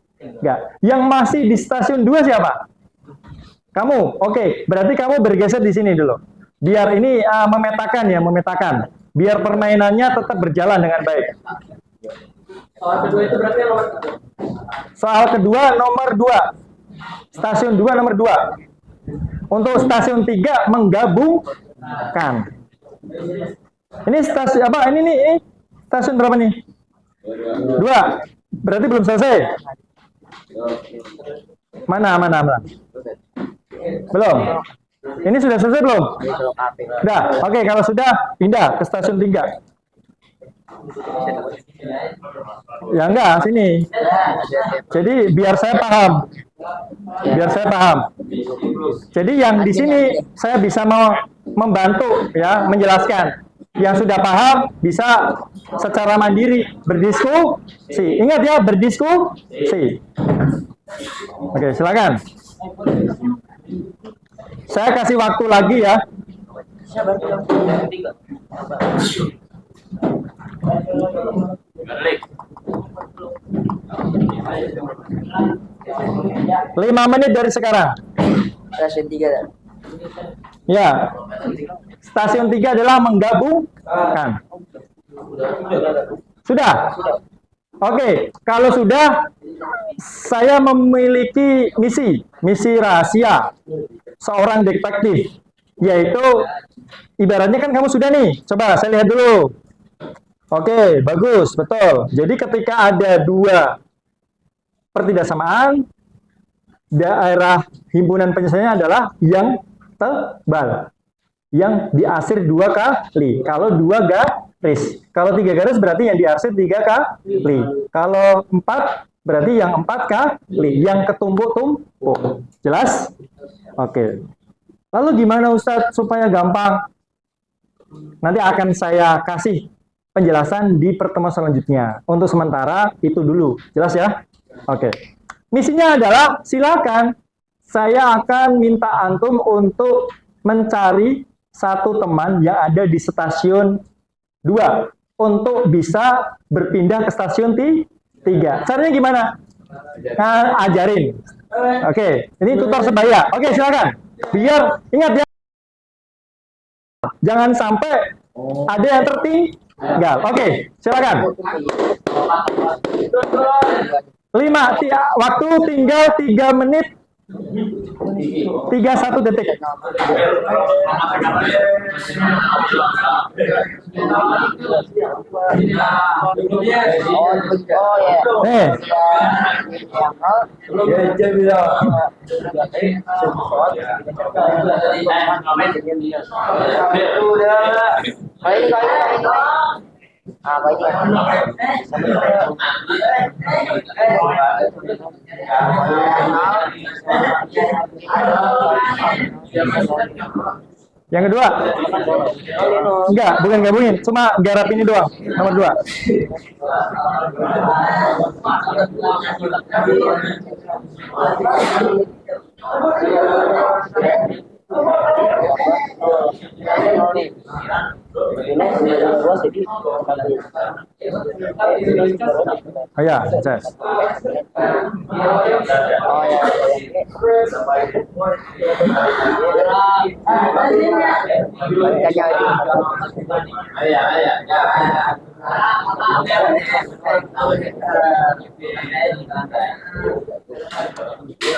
Yang masih di stasiun 2 siapa? Kamu. Oke, berarti kamu bergeser di sini dulu. Biar ini memetakan ya, memetakan. Biar permainannya tetap berjalan dengan baik. Soal kedua itu berarti nomor 1. Soal kedua nomor 2. Stasiun 2 nomor 2. Untuk stasiun 3 menggabungkan. Ini stasiun apa? Ini nih, ini stasiun berapa nih? 2. Berarti belum selesai. Mana? Belum. Ini sudah selesai belum? Sudah. Oke, kalau sudah pindah ke stasiun 3. Ya enggak, sini. Jadi biar saya paham. Biar saya paham. Jadi yang di sini saya bisa membantu ya, menjelaskan. Yang sudah paham bisa secara mandiri berdiskusi. Ingat ya, berdiskusi. Oke, silakan. Saya kasih waktu lagi ya. 5 menit dari sekarang. Stasiun 3. Ya. Stasiun 3 adalah menggabungkan. Sudah? Oke, kalau sudah, saya memiliki misi rahasia seorang detektif, yaitu ibaratnya kan kamu sudah nih, coba saya lihat dulu. Oke, bagus, betul. Jadi ketika ada 2 pertidaksamaan, daerah himpunan penyelesaiannya adalah yang tebal, yang diarsir 2 kali. Kalau 2 garis, kalau 3 garis berarti yang diarsir 3 kali. Kalau 4 berarti yang 4 kali, yang ketumpuk-tumpuk. Jelas? Oke. Lalu gimana Ustadz supaya gampang? Nanti akan saya kasih penjelasan di pertemuan selanjutnya. Untuk sementara itu dulu. Jelas ya? Oke. Misinya adalah silakan saya akan minta antum untuk mencari satu teman yang ada di stasiun 2 untuk bisa berpindah ke stasiun 3. Caranya gimana? Nah, ajarin. Oke, ini tutor sebaya. Oke, silakan. Biar ingat ya, jangan sampai ada yang tertinggal. Oke, silakan. 5, waktu tinggal 3 menit 31 detik. Yang kedua? Enggak, bukan gabungin, cuma garap ini doang. Nomor 2. Oh ya, Ces.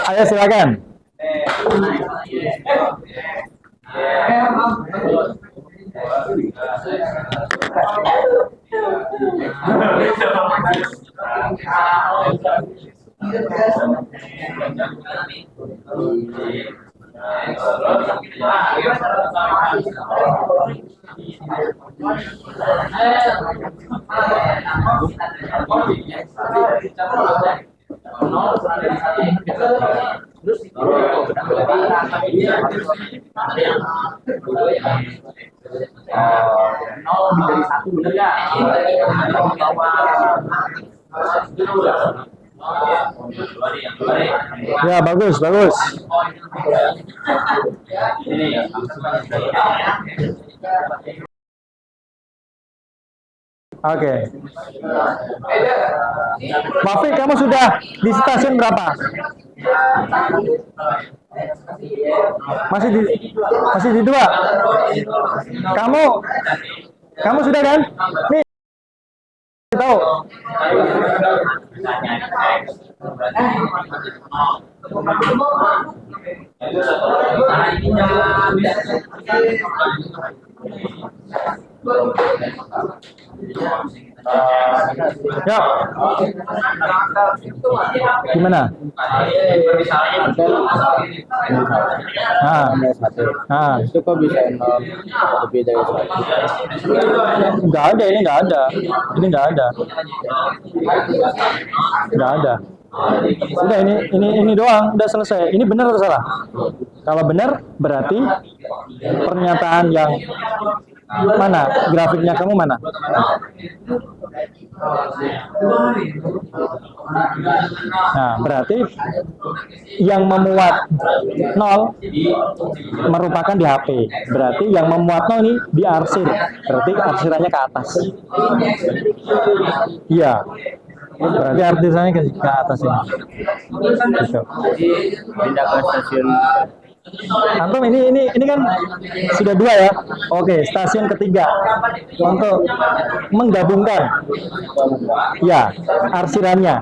Ayo silakan. Ya, bagus, bagus. Oke. Mafi, kamu sudah di stasiun berapa? Masih di 2. Kamu sudah kan? Nih. Tahu. Ya. Gimana? Itu kok bisa nol lebih dari 1? Nggak ada, ini nggak ada. Ini nggak ada. Nggak ada. Udah ini doang, udah selesai. Ini benar atau salah? Kalau benar berarti pernyataan yang mana? Grafiknya kamu mana? Nah, berarti yang memuat 0 merupakan di HP. Berarti yang memuat 0 ini diarsir. Berarti arsirannya ke atas. Iya. Berarti artisannya ke atas ini. Gitu. Pindah ke stasiun. Antum ini kan sudah 2 ya. Oke, stasiun ketiga untuk menggabungkan ya arsirannya.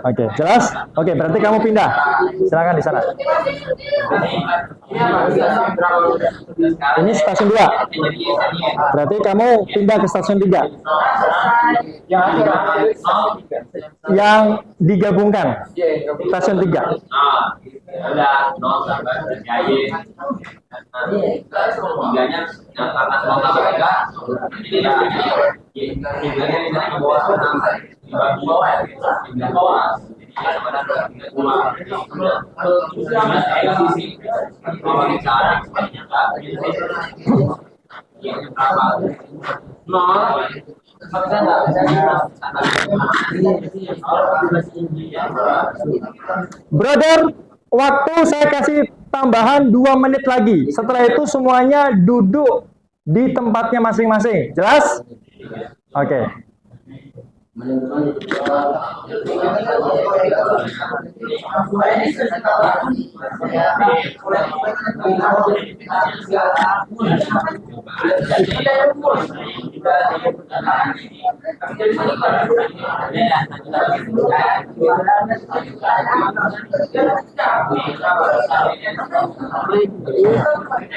Oke, jelas? Oke, berarti kamu pindah. Silakan di sana. Ini stasiun 2. Berarti kamu pindah ke stasiun 3. Yang digabungkan. Stasiun 3. Udah 0 sampai Y. Tiganya yang atas 0 sampai 3. Tiganya di bawah di bawah ya. Di bawah. Brother, waktu saya kasih tambahan 2 menit lagi. Setelah itu semuanya duduk di tempatnya masing-masing. Jelas? Oke.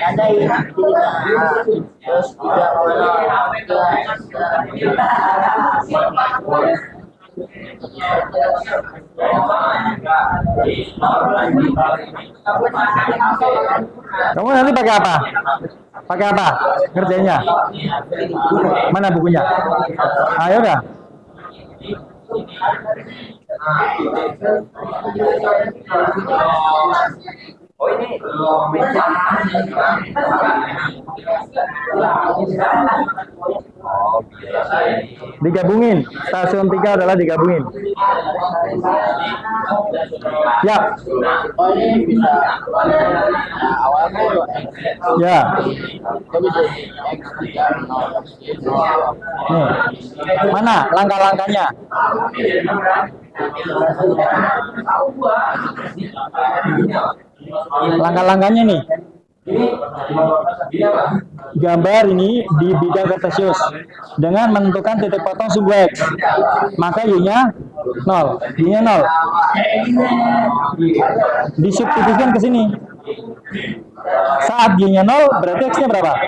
Ada yang terus Kamu nanti pakai apa? Pakai apa? Ngerjainnya? Mana bukunya? Ayo dah. Oh ini Digabungin. Stasiun 3 adalah digabungin. Ya. Oh ini bisa awalnya itu Ya. itu bisa X3 0. Nih. Mana langkah-langkahnya? Langkah-langkahnya nih. Gambar ini di bidang kartesius dengan menentukan titik potong sumbu X. Maka Y-nya 0. Y-nya 0. Disubstitusikan ke sini. Saat Y-nya 0, berarti X-nya berapa?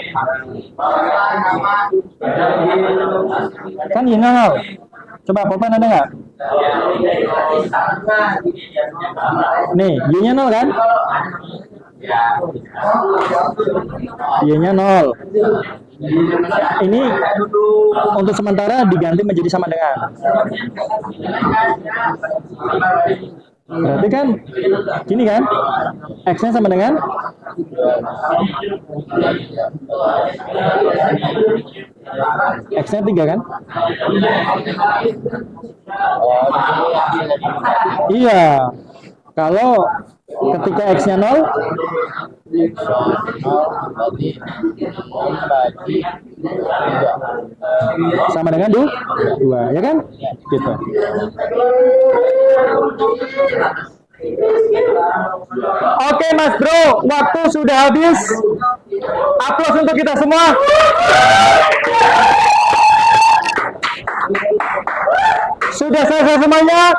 Kan Y-nya 0. Coba pulpen ada nggak? Nih, Y-nya 0 kan? Y-nya 0. Ini untuk sementara diganti menjadi sama dengan. Berarti kan gini kan? X-nya sama dengan X-nya 3 kan? Iya. Kalau ketika X-nya 0 sama dengan 2, ya kan? Gitu. Oke Mas Bro, waktu sudah habis. Aplaus untuk kita semua. Sudah selesai semuanya?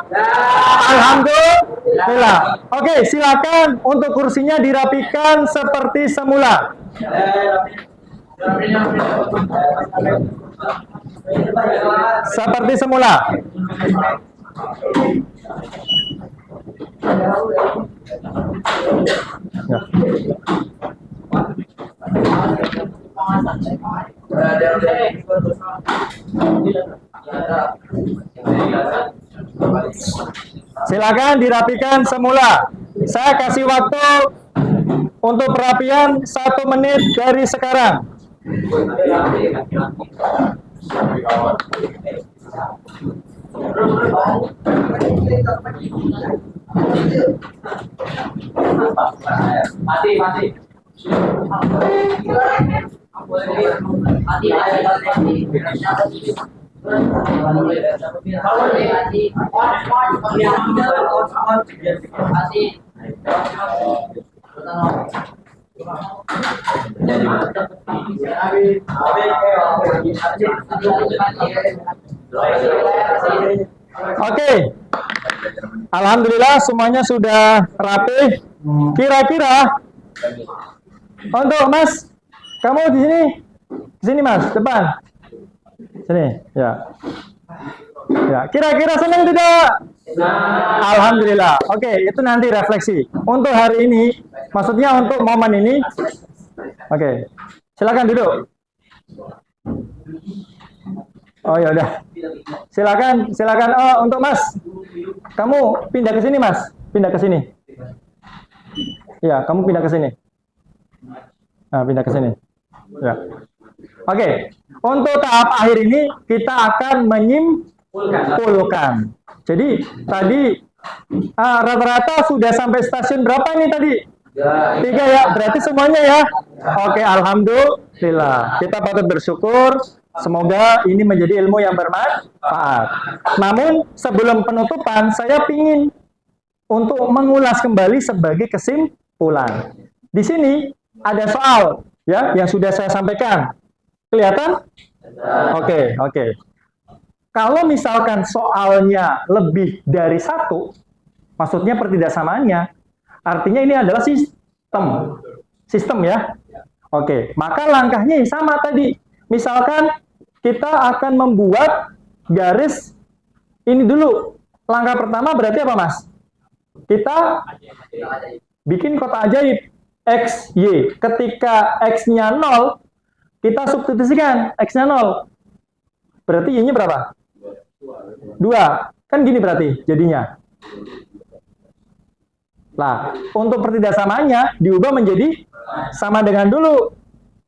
Alhamdulillah. Oke, silakan untuk kursinya dirapikan seperti semula. Seperti semula. Ya. Silakan dirapikan semula. Saya kasih waktu untuk perapian 1 menit dari sekarang. Mati. Oke. Alhamdulillah semuanya sudah rapi. Kira-kira untuk Mas, kamu di sini. Di sini Mas, depan. Sini, ya. Ya, kira-kira senang tidak? Alhamdulillah. Oke, itu nanti refleksi. Untuk hari ini, maksudnya untuk momen ini. Oke. Silakan duduk. Oh ya udah. Silakan. Oh, untuk Mas. Kamu pindah ke sini, Mas. Pindah ke sini. Ya, kamu pindah ke sini. Nah, pindah ke sini. Ya. Oke. Untuk tahap akhir ini kita akan menyimpulkan. Jadi tadi rata-rata sudah sampai stasiun berapa nih tadi? 3 ya. Berarti semuanya ya. Oke, alhamdulillah. Kita patut bersyukur. Semoga ini menjadi ilmu yang bermanfaat. Namun sebelum penutupan, saya ingin untuk mengulas kembali sebagai kesimpulan. Di sini ada soal ya yang sudah saya sampaikan. Kelihatan? Oke. Kalau misalkan soalnya lebih dari 1, maksudnya pertidaksamaannya, artinya ini adalah sistem ya. Oke, maka langkahnya sama tadi. Misalkan kita akan membuat garis ini dulu. Langkah pertama berarti apa, Mas? Kita bikin kotak ajaib X, Y. Ketika X-nya 0, kita substitusikan X-nya 0. Berarti Y-nya berapa? 2. Kan gini berarti jadinya. Nah, untuk pertidaksamaannya diubah menjadi sama dengan dulu.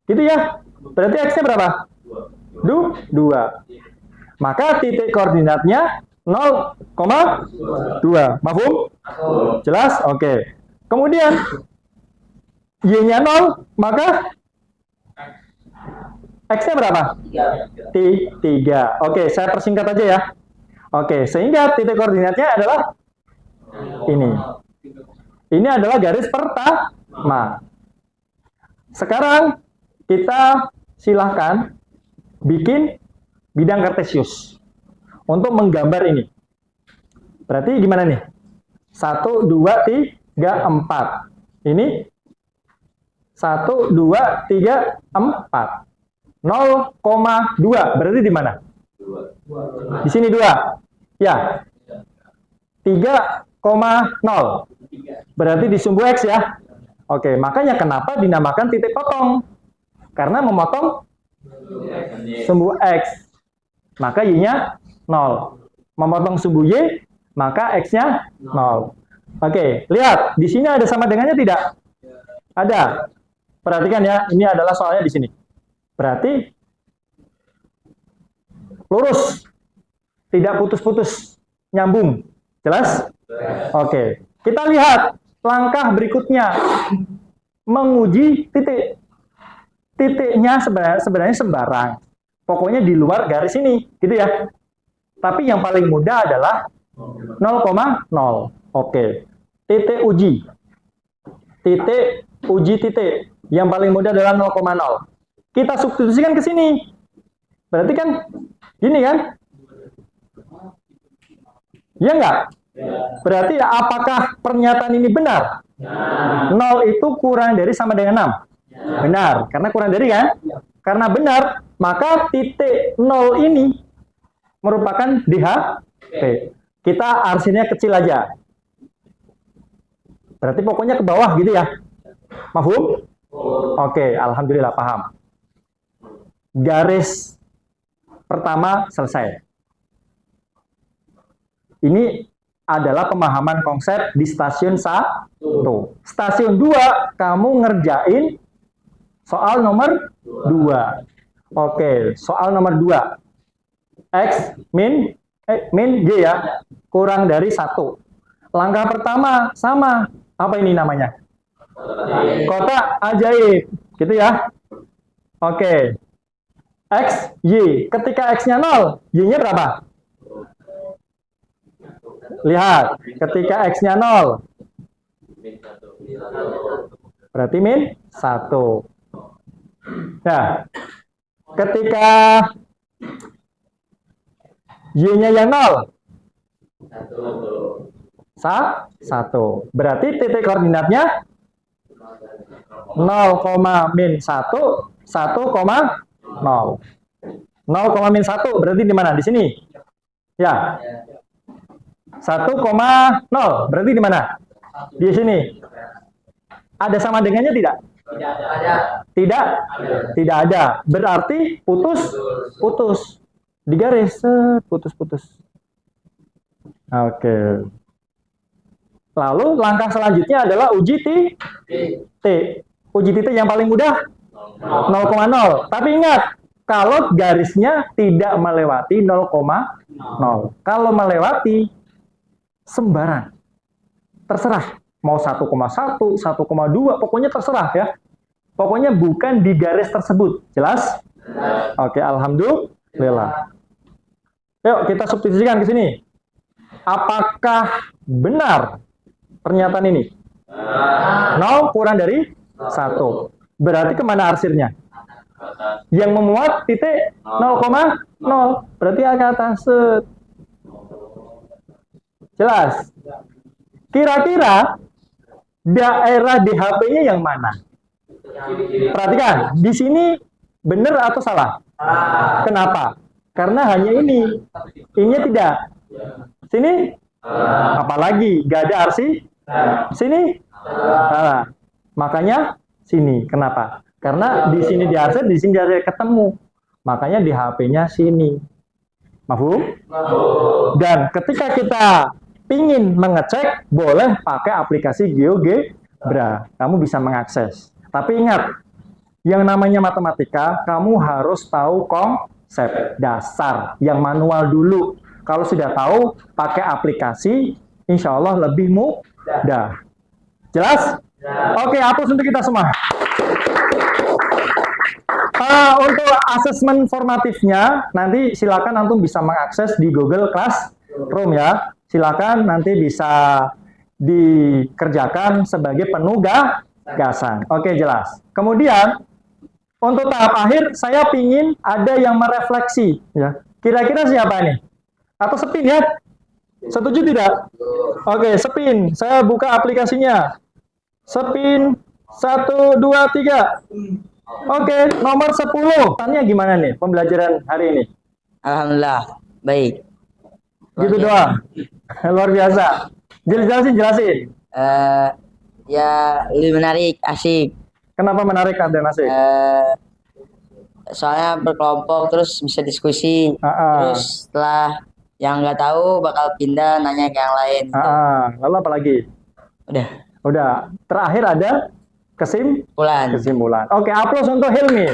Gitu ya. Berarti X-nya berapa? 2. Maka titik koordinatnya 0,2. Mafhum? Jelas? Oke. Kemudian Y-nya 0, maka X-nya berapa? 3. Oke, saya persingkat aja ya. Oke, sehingga titik koordinatnya adalah ini. Ini adalah garis pertama. Sekarang kita silahkan bikin bidang kartesius untuk menggambar ini. Berarti gimana nih? 1, 2, 3, 4. Ini 1, 2, 3, 4. 0,2 berarti di mana? Di sini 2. Ya. 3,0 berarti di sumbu X ya. Oke, makanya kenapa dinamakan titik potong? Karena memotong sumbu X. Maka Y-nya 0. Memotong sumbu Y, maka X-nya 0. Oke, lihat. Di sini ada sama dengannya tidak? Ada. Perhatikan ya, ini adalah soalnya di sini. Berarti lurus, tidak putus-putus, nyambung. Jelas? Oke. Kita lihat langkah berikutnya. Menguji titik. Titiknya sebenarnya sembarang. Pokoknya di luar garis ini, gitu ya. Tapi yang paling mudah adalah 0,0. Oke. Titik uji. Titik uji titik. Yang paling mudah adalah 0,0. Kita substitusikan ke sini. Berarti kan gini kan? Ya enggak? Berarti apakah pernyataan ini benar? 0 itu kurang dari sama dengan 6. Benar, karena kurang dari kan? Karena benar, Maka titik 0 ini merupakan DHP. Kita arsirnya kecil aja. Berarti pokoknya ke bawah gitu ya. Mafhum? Oke, alhamdulillah paham. Garis pertama selesai. Ini adalah pemahaman konsep di stasiun 1. Stasiun 2, kamu ngerjain soal nomor 2. Oke, soal nomor 2. X min Y ya, kurang dari 1. Langkah pertama sama. Apa ini namanya? Kotak ajaib. Gitu ya. Oke. X, Y. Ketika X-nya 0, Y-nya berapa? Lihat. Ketika X-nya 0. Berarti min 1. Nah. Ketika Y-nya yang 0. 1. Berarti titik koordinatnya 0, min 1, 1, 0, min 1 berarti di mana? Di sini. Ya. 1, berarti di mana? Di sini. Ada sama dengannya tidak? Tidak? Tidak ada. Berarti putus. Di garis, putus. Oke. Lalu langkah selanjutnya adalah uji T. Uji titik yang paling mudah 0,0. Tapi ingat, kalau garisnya tidak melewati 0,0. Kalau melewati, sembarang. Terserah. Mau 1,1, 1,2, pokoknya terserah ya. Pokoknya bukan di garis tersebut. Jelas? Oke, alhamdulillah. Yuk, kita substitusikan ke sini. Apakah benar pernyataan ini? 0 kurang dari 1. Berarti kemana arsirnya? Yang memuat titik 0,0. Berarti ke atas. Jelas? Kira-kira daerah DHP-nya yang mana? Perhatikan, di sini benar atau salah? Kenapa? Karena hanya ini. Ini tidak. Sini? Apalagi? Gak ada arsi? Sini? Salah. Makanya sini. Kenapa? Karena di sini di arsir, di sini di arsir ketemu. Makanya di HP-nya sini. Mafhum? Dan ketika kita ingin mengecek, boleh pakai aplikasi GeoGebra. Kamu bisa mengakses. Tapi ingat, yang namanya matematika, kamu harus tahu konsep dasar, yang manual dulu. Kalau sudah tahu, pakai aplikasi, insya Allah lebih mudah. Jelas? Oke, hapus untuk kita semua. Untuk asesmen formatifnya, nanti silakan antum bisa mengakses di Google Classroom ya. Silakan nanti bisa dikerjakan sebagai penugasan. Oke, jelas. Kemudian, untuk tahap akhir, saya ingin ada yang merefleksi. Ya. Kira-kira siapa nih? Atau Sepin ya? Setuju tidak? Oke, Sepin. Saya buka aplikasinya. Sepin 1, 2, 3. Oke, nomor 10. Tanya gimana nih pembelajaran hari ini? Alhamdulillah, baik. Gitu doang. Luar biasa. Jelasin. Ya lebih menarik, asik. Kenapa menarik dan asik? Soalnya berkelompok terus bisa diskusi. Terus setelah yang nggak tahu bakal pindah nanya ke yang lain. Lalu apa lagi? Udah. Terakhir ada kesimpulan. Oke, aplaus untuk Hilmi.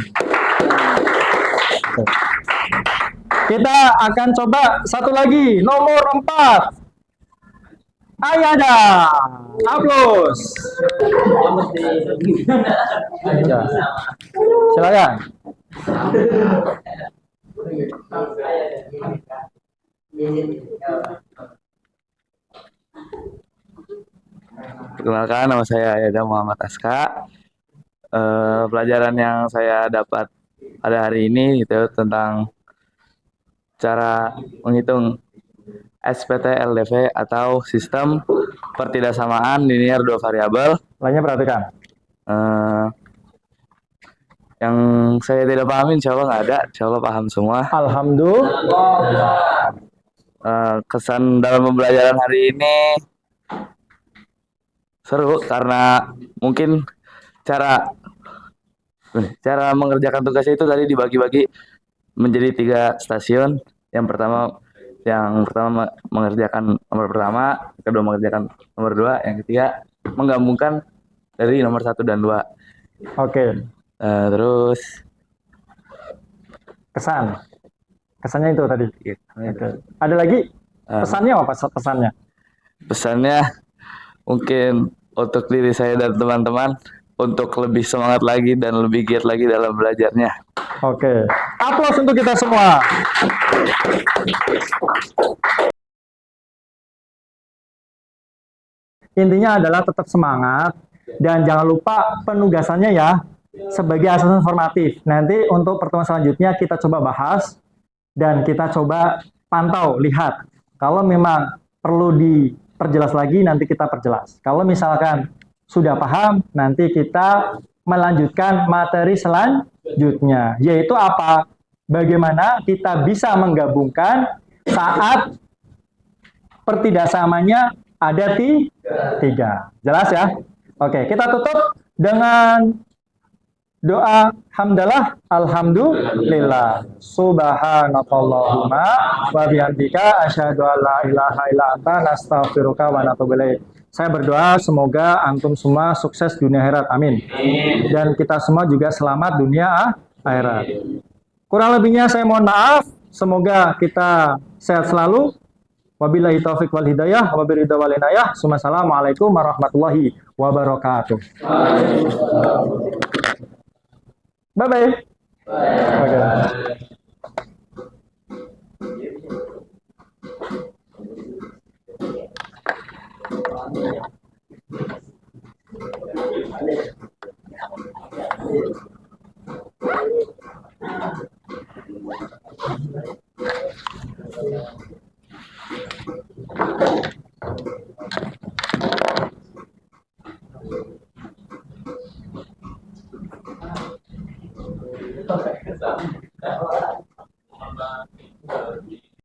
Kita akan coba satu lagi, nomor 4. Ayada. Aplaus. Ya. Silakan. Perkenalkan, nama saya Ayada Muhammad Aska. Pelajaran yang saya dapat pada hari ini itu tentang cara menghitung SPT LDV atau sistem pertidaksamaan linear dua variabel. Lainnya perhatikan. Yang saya tidak pahami insya Allah nggak ada, insya Allah paham semua. Alhamdulillah. Kesan dalam pembelajaran hari ini seru karena mungkin cara mengerjakan tugasnya itu tadi dibagi-bagi menjadi 3 stasiun. Yang pertama mengerjakan nomor pertama, yang kedua mengerjakan nomor 2, yang ketiga menggabungkan dari nomor 1 dan 2. Oke. Terus Kesannya itu tadi. Oke. Ada lagi pesannya apa pesannya? pesannya mungkin untuk diri saya dan teman-teman untuk lebih semangat lagi dan lebih giat lagi dalam belajarnya. Oke. Aplaus untuk kita semua. Intinya adalah tetap semangat dan jangan lupa penugasannya ya sebagai asesmen formatif. Nanti untuk pertemuan selanjutnya kita coba bahas dan kita coba pantau, lihat. Kalau memang perlu diperjelas lagi, nanti kita perjelas. Kalau misalkan sudah paham, nanti kita melanjutkan materi selanjutnya, yaitu apa? Bagaimana kita bisa menggabungkan saat pertidaksamanya ada 3. Jelas ya? Oke, kita tutup dengan doa hamdalah, alhamdulillah, subhanakallahumma wa bihamdika asyhadu an la ilaha illa anta nastaghfiruka wa natubu ilaik. Saya berdoa semoga antum semua sukses dunia akhirat, amin. Dan kita semua juga selamat dunia akhirat. Kurang lebihnya saya mohon maaf, semoga kita sehat selalu. Wabillahi taufiq wal hidayah, wabiridha wal inayah. Assalamualaikum warahmatullahi wabarakatuh. Bye-bye.